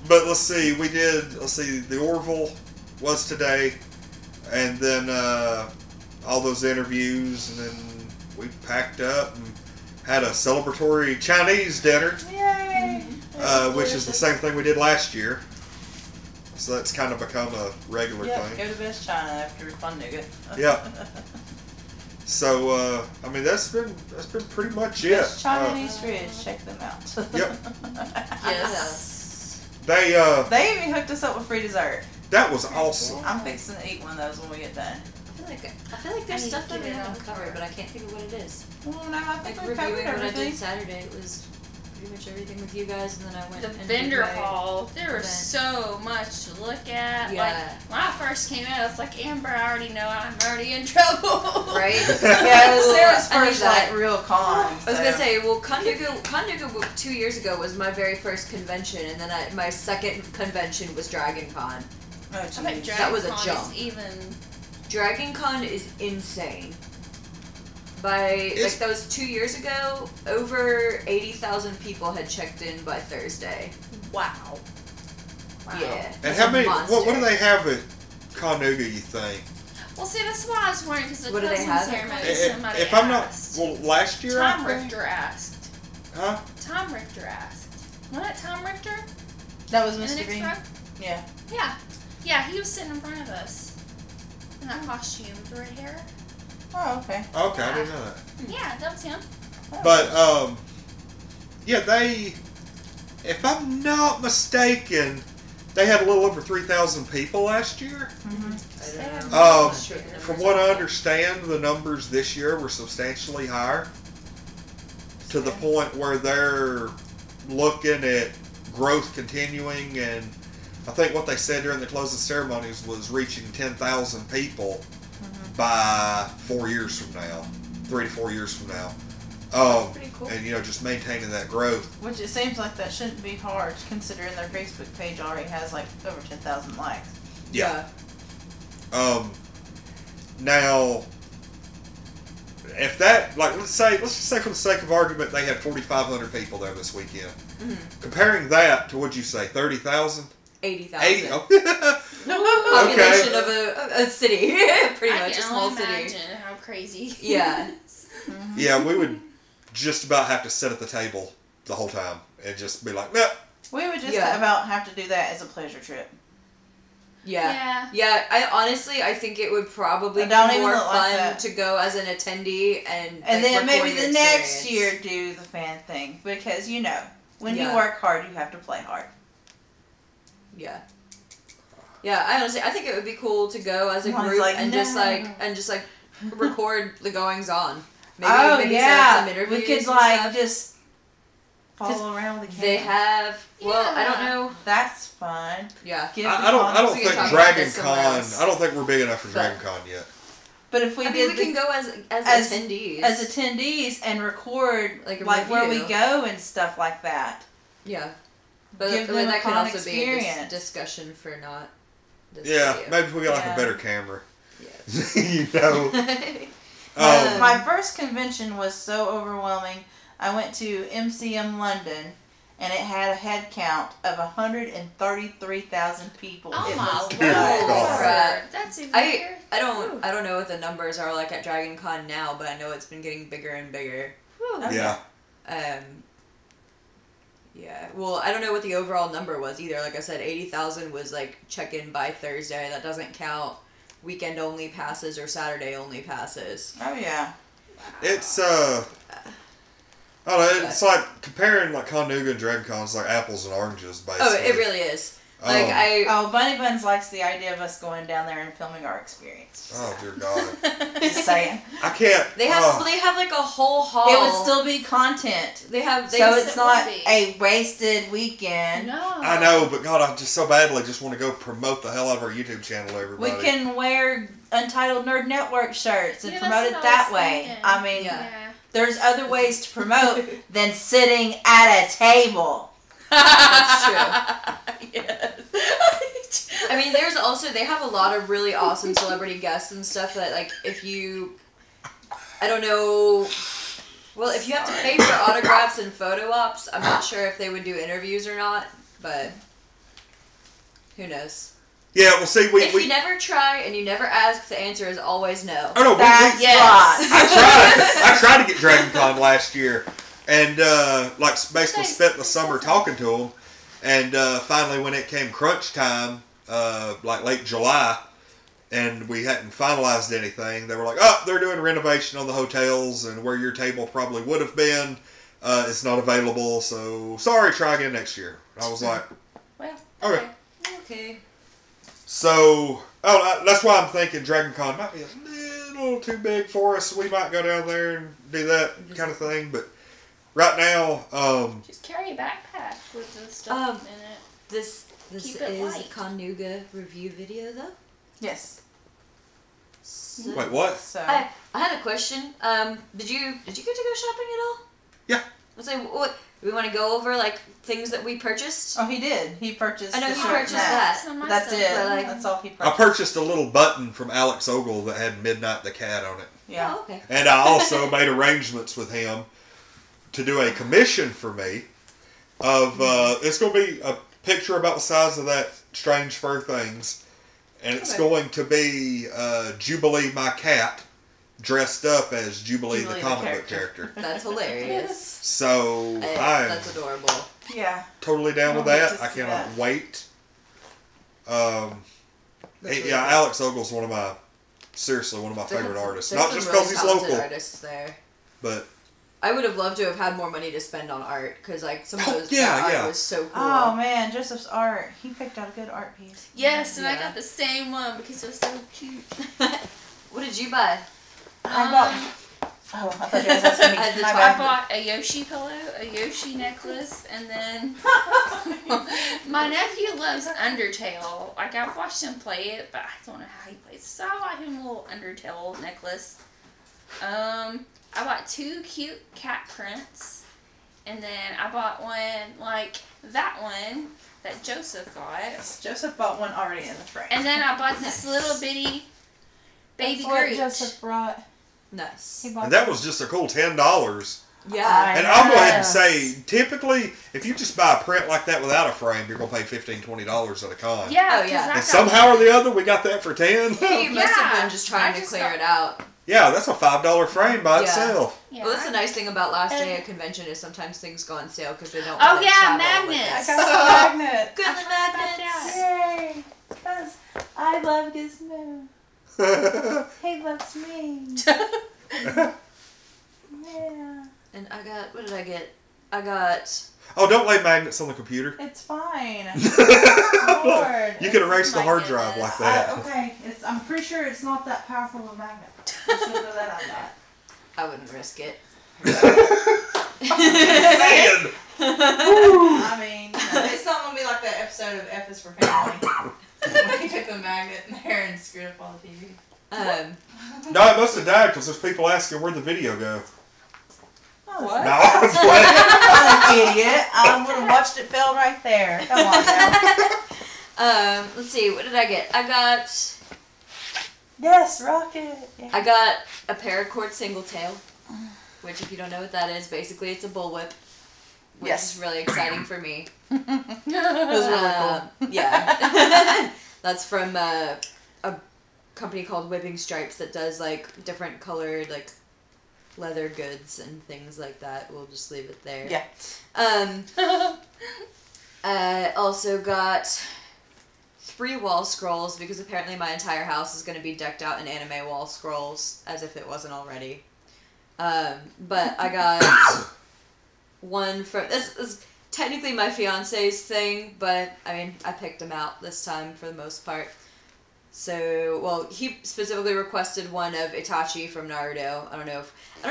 But let's see, the Orville was today, and then all those interviews, and then we packed up and had a celebratory Chinese dinner, Yay! which is the same thing we did last year. So that's kind of become a regular Yep, thing. go to Best China after Con Nooga. Yeah. So I mean that's been pretty much it. Best Chinese Fridge, check them out. Yep. Yes. They They even hooked us up with free dessert. that was awesome. I'm fixing to eat one of those when we get done. I feel like there's stuff that we haven't covered, but I can't think of what it is. Well, no, I think Like we covered reviewing what I did everything. Saturday, it was pretty much everything with you guys, and then I went The and did vendor my hall, there was event. so much to look at. Yeah. Like, when I first came out, it's like, Amber, I already know I'm already in trouble. Right? Yeah, it was Sarah's I knew first that. like real con. I was gonna say, well, Con Nooga 2 years ago was my very first convention, and then my second convention was Dragon Con. Oh, I bet jeez. That was a DragonCon jump. is even. Dragon Con is insane. Like, that was 2 years ago, over 80,000 people had checked in by Thursday. Wow. Yeah. And It's how a many? monster. What do they have at Con Nooga, you think? Well, see, that's why I was wondering, because the What do they closing have? ceremony, somebody If I'm not, asked. well, last year I Tom think. Richter asked. Huh? Tom Richter asked. Wasn't that Tom Richter? That was In the Mr. next Bean. row? Yeah. Yeah. Yeah, he was sitting in front of us. In that costume with the red hair. Oh, okay. Okay, I didn't know that. Yeah, that was him. But yeah, they, if I'm not mistaken, they had a little over 3,000 people last year. Mm-hmm. I don't know. I'm not sure what the numbers From what are. I understand, the numbers this year were substantially higher, to the point where they're looking at growth continuing, and I think what they said during the closing ceremonies was reaching 10,000 people by 4 years from now, 3 to 4 years from now. Pretty cool. And just maintaining that growth. Which it seems like that shouldn't be hard, considering their Facebook page already has like over 10,000 likes. Yeah. Now, if that, like, let's just say for the sake of argument, they had 4,500 people there this weekend. Mm-hmm. Comparing that to, what'd you say, 30,000? 80,000. 80. Oh. Population of a city. Pretty I much, a can small only city. imagine how crazy. Yeah. Yeah, we would just about have to sit at the table the whole time and just be like, nah. We would just Yeah. about have to do that as a pleasure trip. Yeah. Yeah, I think it would probably It be don't even more look like fun that. to go as an attendee and And like, then maybe record the your next experience. year do the fan thing. Because, when Yeah. you work hard, you have to play hard. Yeah. Yeah, I think it would be cool to go as a One's group like, and "No." just like record the goings on. Maybe oh, maybe set yeah. up some interviews. We could, and like, stuff. just follow around with the camera. They have. Well, I don't Yeah. know. That's fun. Yeah. Give I the don't con- think We can talk about Dragon this somewhere Con, else. I don't think we're big enough for But- Dragon Con yet. But if we I mean, did we the- can go as as- attendees. as attendees and record Like a where we review. go and stuff like that. Yeah. But Give them a that could con also be a experience. discussion for not this Yeah, video. maybe if we got like Yeah. a better camera. Yeah. My first convention was so overwhelming. I went to MCM London, and it had a head count of 133,000 people. Oh It my was lord. God. Right. That's even I bigger. don't know what the numbers are like at Dragon Con now, but I know it's been getting bigger and bigger. Okay. Yeah. Yeah. Well, I don't know what the overall number was either. Like I said, 80,000 was like check-in by Thursday. That doesn't count weekend only passes or Saturday only passes. Oh yeah. It's I don't know. It's like comparing like Con Nooga and Dragon Con is like apples and oranges, basically. Oh, it really is. Like Oh, Bunny Buns likes the idea of us going down there and filming our experience. Oh dear God! Just saying. I can't. They have like a whole hall. It would still be content. They So it's not would be. a wasted weekend. No. I know, but God, I just so badly just want to go promote the hell out of our YouTube channel, everybody. We can wear Untitled Nerd Network shirts and Yeah, promote it that's what that I was way. thinking. I mean, Yeah. Yeah. there's other ways to promote than sitting at a table. That's true. Yes. I mean, they have a lot of really awesome celebrity guests and stuff that, like, I don't know, well, if you have to pay for autographs and photo ops, I'm not sure if they would do interviews or not, but who knows. Yeah, well, see, If you never try and you never ask, the answer is always no. Oh no, That's Yes. right. I tried to get Dragon Con last year, and like basically spent the summer talking to them, and finally when it came crunch time, like late July, and we hadn't finalized anything, they were like, "Oh, they're doing renovation on the hotels, and where your table probably would have been, it's not available. So sorry, try again next year." I was like, Well, "Okay." Okay. So, that's why I'm thinking Dragon Con might be a little too big for us. We might go down there and do that kind of thing, but right now, Just carry a backpack with the stuff in it. This Keep it is light. a Con Nooga review video, though. Yes. So, wait, what? So. I have a question. Did you get to go shopping at all? Yeah. Let's say, what we want to go over, like things that we purchased. Oh, he did. He purchased. I know the he shirt purchased and that. that. But that's it. But, like, That's all he I purchased. purchased a little button from Alex Ogle that had Midnight the Cat on it. Yeah. Oh, okay. And I also made arrangements with him to do a commission for me of, it's going to be a picture about the size of that strange fur things. And it's going to be Jubilee, my cat, dressed up as Jubilee the comic book character. That's hilarious. So I'm That's adorable. Yeah. totally down with I'll wait that. to I see cannot that. wait. That's really cool. Alex Ogle's one of my favorite artists. There's Not some just really because he's talented local, artists there. but I would have loved to have had more money to spend on art because, like, some of Oh, those yeah, that yeah. art was so cool. Oh man, Joseph's art. He picked out a good art piece. Yes, and I Yeah. got the same one because it was so cute. What did you buy? I got. Oh, I thought you guys asking me. At the My top. I bad. bought a Yoshi pillow, a Yoshi necklace, and then my nephew loves Undertale. Like, I've watched him play it, but I don't know how he plays. So I bought him a little Undertale necklace. I bought 2 cute cat prints, and then I bought one like that one that Joseph got, Joseph bought one already in the frame. and then I bought this little bitty baby That's what Groot. Joseph brought. Nice. He bought and that was just a cool $10. Yeah. And I'll go ahead and Yes. say, typically, if you just buy a print like that without a frame, you're going to pay $15-$20 at a con. Yeah, Oh, 'cause yeah. I And got somehow or the other, we got that for 10. He must have Yeah. been just trying I to just clear got- it out. Yeah, that's a $5 frame by Yeah. itself. Yeah, Well, that's the I- nice thing about last day And- at convention is sometimes things go on sale because they don't. Oh, like, yeah, travel with magnets. I it. got some magnets. Good I forgot about magnets. Yay! Because I love Gizmo. Oh, He loves me. Yeah. And I got, what did I get? I got, don't lay magnets on the computer. It's fine. You Lord. can erase the My hard drive like goodness. that. Okay, I'm pretty sure it's not that powerful of a magnet. Just know that I'm not. I wouldn't risk it. Man! I mean, it's not gonna be like that episode of F is for Family. When he took the magnet in there and screwed up all the TV. No, it must have died because there's people asking where'd the video go. Oh, What? No, I was playing. I'm an idiot. I would have watched it fail right there. Come on now. Let's see, what did I get? I got Yes, rocket. Yeah. I got a paracord single tail, which if you don't know what that is, basically it's a bullwhip, which Yes. is really exciting for me. It was really cool. Yeah. That's from a company called Whipping Stripes that does like different colored like leather goods and things like that. We'll just leave it there. Yeah. I also got 3 wall scrolls because apparently my entire house is going to be decked out in anime wall scrolls as if it wasn't already. But I got one from this is technically my fiance's thing, but I mean I picked him out this time for the most part. So, well, he specifically requested one of Itachi from Naruto. I don't know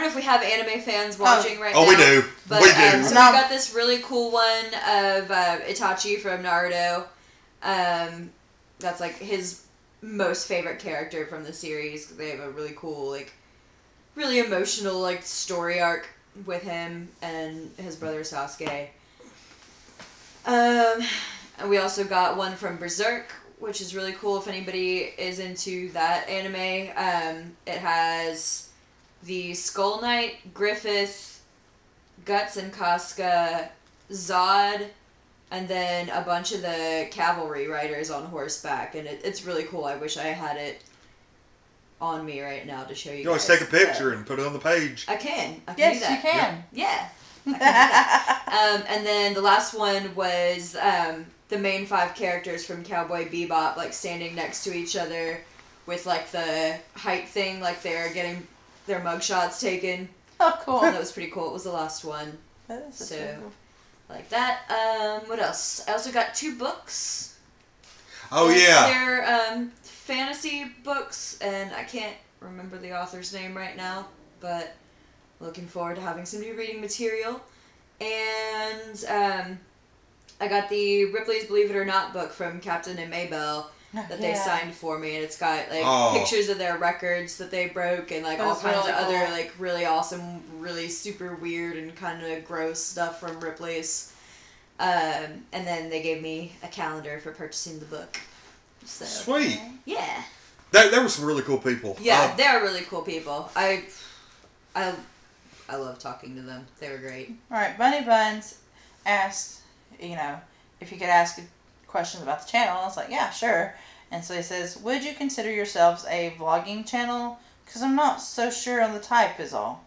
if we have anime fans watching right now. Oh, we do. But, We do. So we got this really cool one of Itachi from Naruto. That's like his most favorite character from the series. They have a really cool, like, really emotional, like, story arc with him and his brother Sasuke. And we also got one from Berserk, which is really cool if anybody is into that anime. It has the Skull Knight, Griffith, Guts and Casca, Zod, and then a bunch of the cavalry riders on horseback. And it's really cool. I wish I had it on me right now to show you You always guys. take a picture and put it on the page. I can do Yes, that. you can. Yeah. I can do that. And then the last one was the main 5 characters from Cowboy Bebop, like, standing next to each other with, like, the height thing, like they're getting their mugshots taken. Oh, cool. That was pretty cool. It was the last one. That is So, really cool. like that. What else? I also got 2 books. Oh, yeah. They're fantasy books, and I can't remember the author's name right now, but looking forward to having some new reading material. And I got the Ripley's Believe It or Not book from Captain and Maybell that they signed for me, and it's got like pictures of their records that they broke and like all kinds of other like really awesome, really super weird and kind of gross stuff from Ripley's. And then they gave me a calendar for purchasing the book. So, sweet. Yeah. There were some really cool people. Yeah, they are really cool people. I love talking to them. They were great. All right, Bunny Buns asked, if you could ask questions about the channel. I was like, yeah, sure. And so he says, would you consider yourselves a vlogging channel? Because I'm not so sure on the type is all.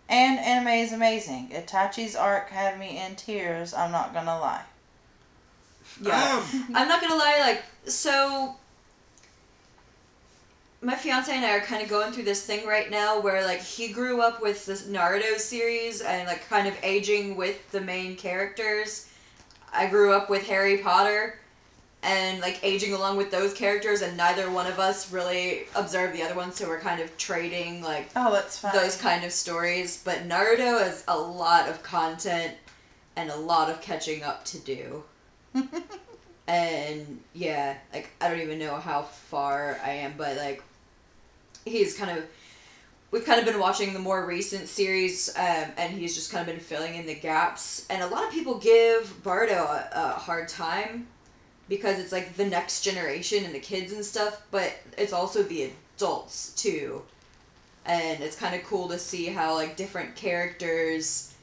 And anime is amazing. Itachi's arc had me in tears, I'm not gonna lie. Yeah. I'm not gonna lie, so my fiance and I are kind of going through this thing right now where he grew up with this Naruto series and kind of aging with the main characters. I grew up with Harry Potter and aging along with those characters, and neither one of us really observed the other one, so we're kind of trading that's fine. Those kind of stories. But Naruto has a lot of content and a lot of catching up to do. And yeah, I don't even know how far I am, but we've kind of been watching the more recent series, and he's just kind of been filling in the gaps. And a lot of people give Bardo a hard time because it's the next generation and the kids and stuff, but it's also the adults too. And it's kind of cool to see how different characters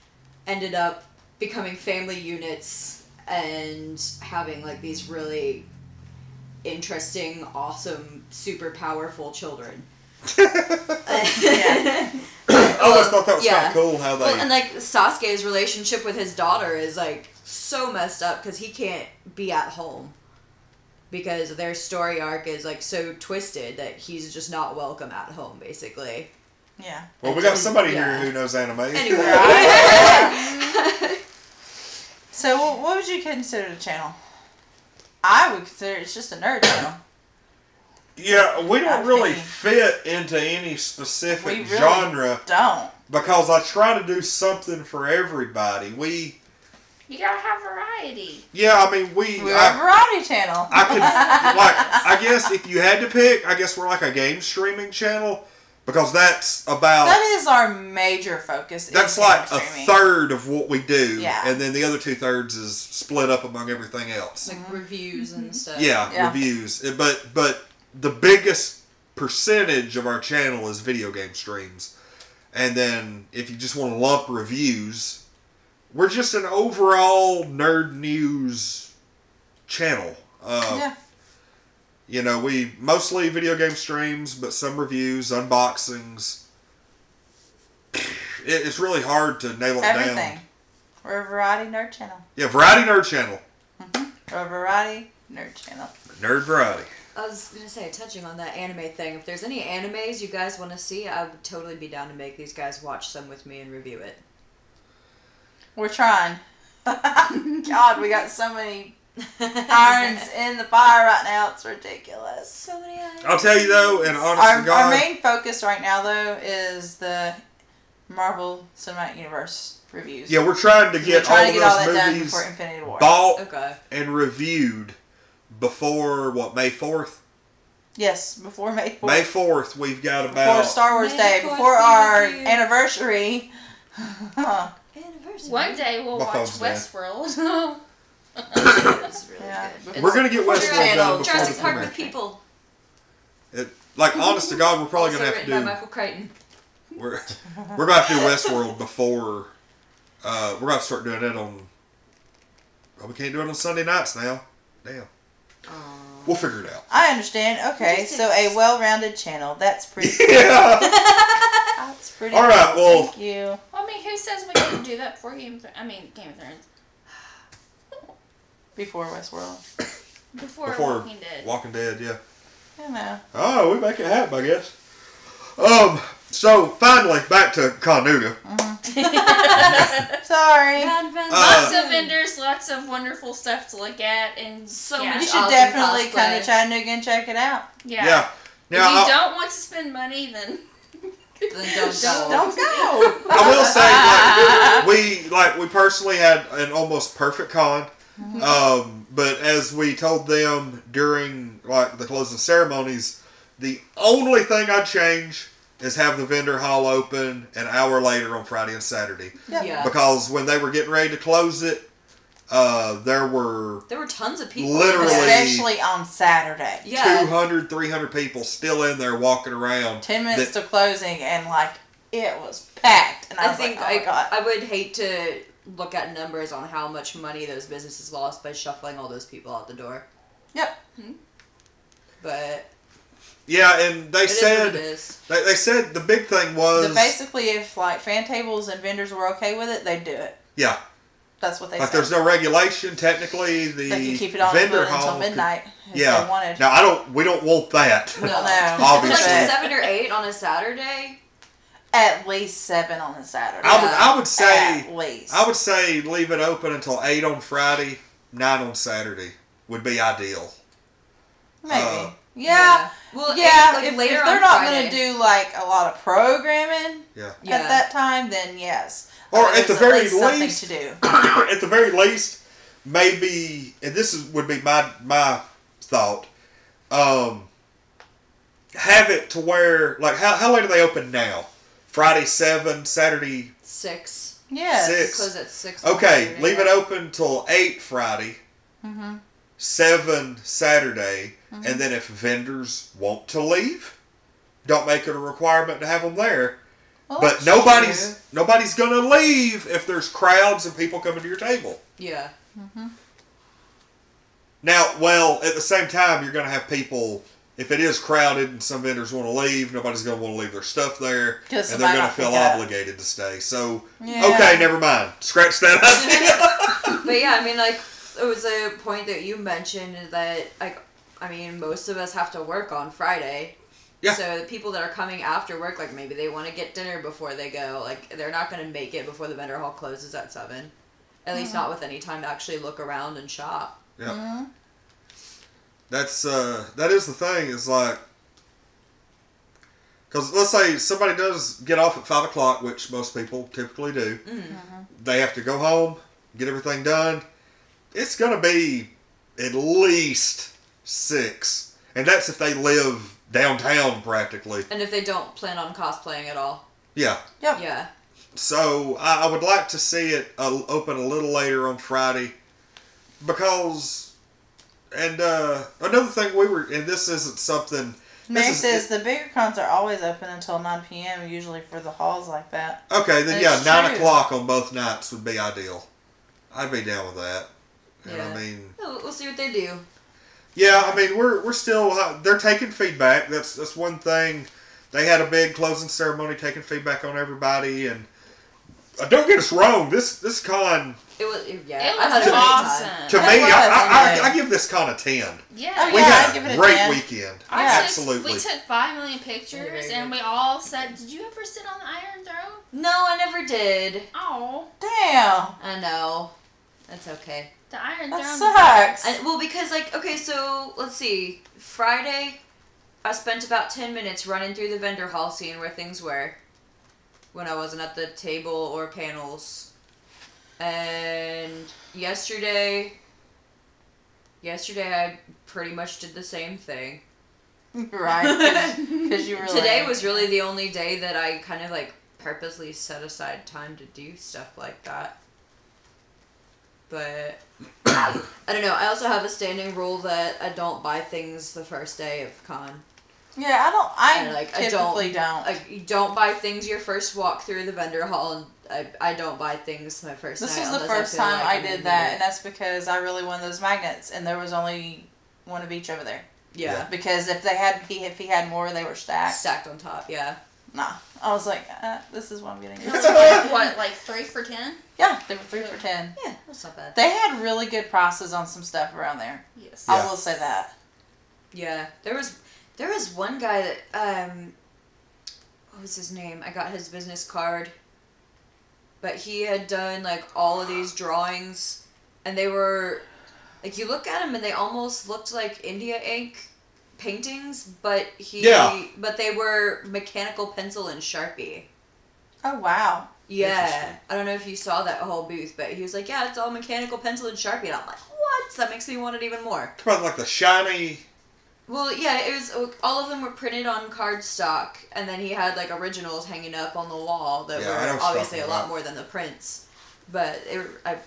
ended up becoming family units and having these really interesting, awesome, super powerful children. I always thought that was kind of cool how they... Well, and Sasuke's relationship with his daughter is so messed up because he can't be at home because their story arc is so twisted that he's just not welcome at home, basically. Yeah. Well, we got somebody here who knows anime. Anyway. So, what would you consider the channel? I would consider it's just a nerd channel. Yeah, we don't really fit into any specific genre. Don't. Because I try to do something for everybody. You gotta have variety. Yeah, I mean, we're a variety channel. I could, I guess if you had to pick, I guess we're a game streaming channel. Because that's about... That is our major focus. That's a third of what we do. Yeah. And then the other 2/3 is split up among everything else. Reviews and stuff. Yeah, reviews. But the biggest percentage of our channel is video game streams. And then if you just want to lump reviews, we're just an overall nerd news channel. Yeah. We mostly video game streams, but some reviews, unboxings. It's really hard to nail it down. Everything. We're a variety nerd channel. Yeah, variety nerd channel. We're a variety nerd channel. Nerd variety. I was going to say, touching on that anime thing, if there's any animes you guys want to see, I would totally be down to make these guys watch some with me and review it. We're trying. God, we got so many irons in the fire right now. It's ridiculous. So many irons. I'll tell you though, and honest to God, our main focus right now though is the Marvel Cinematic Universe reviews. Yeah, we're trying to get all of those movies before Infinity War. bought and reviewed before May 4th. Yes, before May 4th. May 4th, we've got about... Before Star Wars Day, before our anniversary. One day we'll watch Westworld. It's really good. We're going to get Westworld done before Jurassic the Park premiere. with people. Honest to God, we're probably going to have to do... by Michael Crichton. We're going to have to do Westworld before... we're going to start doing it on... Well, we can't do it on Sunday nights now. Damn. We'll figure it out. I understand. Okay, so a well-rounded channel. That's pretty Yeah. That's pretty All right, well... Thank you. Well, I mean, who says we couldn't do that before Game of Thrones? Before Westworld. Before Walking Dead. Walking Dead, yeah. I know. Oh, we make it happen, I guess. So, finally, back to Con Nooga. Sorry. Lots of vendors, lots of wonderful stuff to look at, and so You should definitely come to Chattanooga and check it out. Yeah. Yeah. Now, if you don't want to spend money, then... Then don't go. Don't go. I will say, we personally had an almost perfect con. But as we told them during the closing ceremonies, the only thing I'd change is have the vendor hall open an hour later on Friday and Saturday. Yep. Yeah. Because when they were getting ready to close it, there were tons of people. literally, especially on Saturday. Yeah. 200, 300 people still in there walking around. 10 minutes to closing, and it was packed. And I think oh my God. I would hate to look at numbers on how much money those businesses lost by shuffling all those people out the door. Yep. But yeah, and they said they said the big thing was basically if fan tables and vendors were okay with it, they'd do it. Yeah. That's what they said. There's no regulation technically. The they can keep it on vendor until hall midnight if yeah. they wanted. Now we don't want that. No. Obviously. 7 or 8 on a Saturday. At least 7 on a Saturday. I would say at least. I would say leave it open until 8 on Friday, 9 on Saturday would be ideal. Maybe. Yeah. Well, yeah. if If they're not going to do a lot of programming at that time, then yes. Or at the very something least, to do. at the very least, maybe, and this would be my thought. Have it to where how late are they open now? Friday 7, Saturday 6. Yeah. 6. Close at 6. Okay, leave it open till 8 Friday. 7 Saturday, and then if vendors want to leave, don't make it a requirement to have them there. Well, but nobody's going to leave if there's crowds and people coming to your table. Yeah. Now, at the same time, you're going to have people. If it is crowded and some vendors want to leave, nobody's going to want to leave their stuff there, and they're going to feel obligated to stay. So, okay, never mind. Scratch that idea. But yeah, I mean, it was a point that you mentioned that, most of us have to work on Friday. Yeah. So the people that are coming after work, maybe they want to get dinner before they go. They're not going to make it before the vendor hall closes at 7. At least not with any time to actually look around and shop. Yeah. That is the thing, is because let's say somebody does get off at 5 o'clock, which most people typically do. They have to go home, get everything done. It's going to be at least 6. And that's if they live downtown practically. And if they don't plan on cosplaying at all. Yeah. Yep. Yeah. So I would like to see it open a little later on Friday. Because... And another thing and this isn't something... Meg says the bigger cons are always open until 9 p.m. usually for the halls like that. Okay, then 9 o'clock on both nights would be ideal. I'd be down with that. And Yeah. We'll see what they do. Yeah, we're still... they're taking feedback. That's one thing. They had a big closing ceremony taking feedback on everybody. And don't get us wrong, this con... It was awesome. To me, I give this con a 10. Yeah. We had I'd give it a a great 10. weekend. We took 5 million pictures, and we all said, "Did you ever sit on the Iron Throne?" No, I never did. Oh. Damn. I know. That's okay. The Iron That Throne sucks. Because so let's see. Friday, I spent about 10 minutes running through the vendor hall, seeing where things were, when I wasn't at the table or panels. And yesterday I pretty much did the same thing. Right. Because you were Today was really the only day that I kind of purposely set aside time to do stuff like that. But I don't know. I also have a standing rule that I don't buy things the first day of con. Yeah, I typically don't. You don't buy things your first walk through the vendor hall, and I don't buy things my first This night. was the first time I did that, and that's because I really wanted those magnets, and there was only one of each over there. Yeah. Because if he had more, they were stacked. Stacked on top, yeah. Nah. I was like, this is what I'm getting. What, 3 for 10? Yeah, they were 3 for 10. Yeah, that's not bad. They had really good prices on some stuff around there. Yes. I will say that. Yeah, there was one guy that what was his name? I got his business card. But he had done all of these drawings, and they were you look at them and they almost looked like India ink, paintings, but Yeah. but they were mechanical pencil and Sharpie. Oh, wow. Yeah. I don't know if you saw that whole booth, but he was like, yeah, it's all mechanical pencil and Sharpie. And I'm like, what? That makes me want it even more. Talk about like the shiny. Well, yeah, it was, all of them were printed on cardstock, and then he had like originals hanging up on the wall that Yeah, I know were what you're obviously a talking lot about. more than the prints. But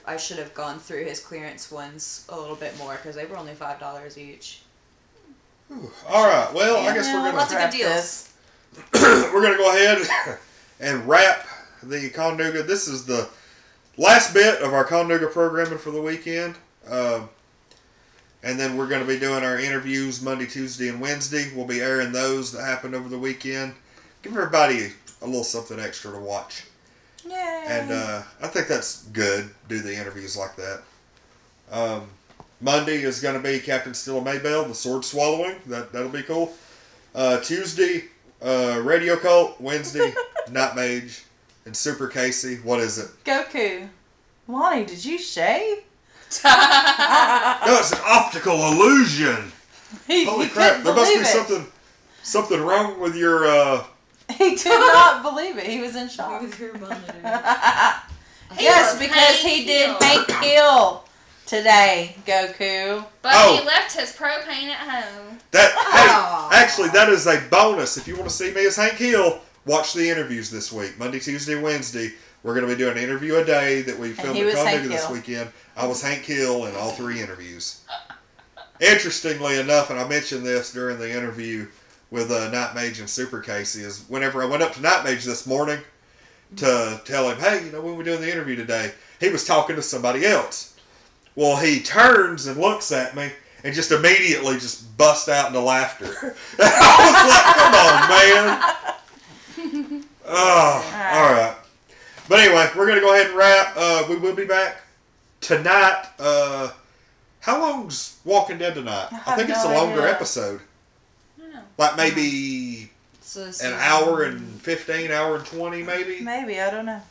I should have gone through his clearance ones a little bit more, because they were only $5 each. All right. Well, I guess Yeah, we're Lots of gonna good deals. we're gonna go ahead and wrap the Con Nooga. This is the last bit of our Con Nooga programming for the weekend. And then we're going to be doing our interviews Monday, Tuesday, and Wednesday. We'll be airing those that happened over the weekend. Give everybody a little something extra to watch. Yay. And I think that's good, do the interviews like that. Monday is going to be Captain Stella Maybell, the sword swallowing. That'll be cool. Tuesday, Radio Cult. Wednesday, Night Mage. And Super Casey. What is it? Goku. Lonnie, did you shave? No, it's an optical illusion. Holy crap! There must be something wrong with your. He did not believe it. He was in shock. With your monitor. Yes, because he did Hank Hill today, Goku. But Oh. he left his propane at home. Hey, actually, that is a bonus. If you want to see me as Hank Hill, watch the interviews this week. Monday, Tuesday, Wednesday. We're going to be doing an interview a day that we filmed at Con Nooga this weekend. I was Hank Hill in all 3 interviews. Interestingly enough, and I mentioned this during the interview with Night Mage and Super Casey, is whenever I went up to Night Mage this morning to tell him, hey, when we're doing the interview today, he was talking to somebody else. Well, he turns and looks at me and just immediately just busts out into laughter. I was like, come on, man. Oh, all right. But anyway, we're going to go ahead and wrap. We will be back tonight. How long's Walking Dead tonight? I think it's a longer episode. No. Like maybe an hour and 15, hour and 20 maybe? Maybe, I don't know.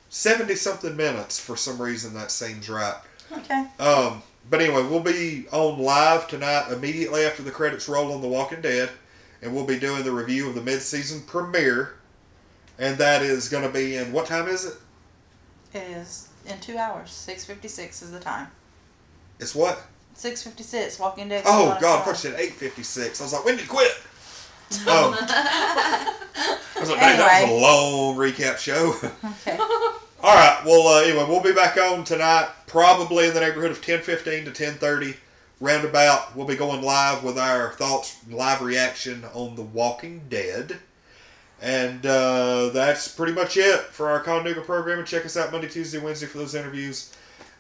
70-something minutes for some reason that seems right. Okay. But anyway, we'll be on live tonight immediately after the credits roll on The Walking Dead. And we'll be doing the review of the mid-season premiere. And that is going to be in, what time is it? It is in 2 hours. 6:56 is the time. It's what? 6:56. Walking Dead. Oh, God, I thought you said 8:56. I was like, when did you quit? I was like, man, that was a long recap show. Okay. All right. Well, anyway, we'll be back on tonight, probably in the neighborhood of 10:15 to 10:30, roundabout. We'll be going live with our thoughts, live reaction on The Walking Dead. And that's pretty much it for our Con Nooga program. And check us out Monday, Tuesday, Wednesday for those interviews.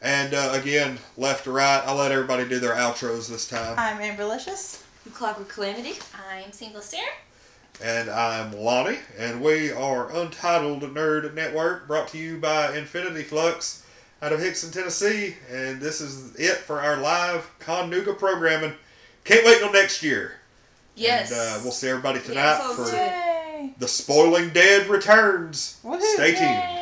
And again, left to right, I'll let everybody do their outros this time. I'm Amberlicious. Clockwork Calamity. I'm Single Sarah. And I'm Lonnie, and we are Untitled Nerd Network, brought to you by Infinity Flux out of Hickson, Tennessee. And this is it for our live Con Nooga programming. Can't wait till next year. Yes. And we'll see everybody tonight folks. for Yay. The Spoiling Dead returns. Woohoo. Stay tuned. Yay.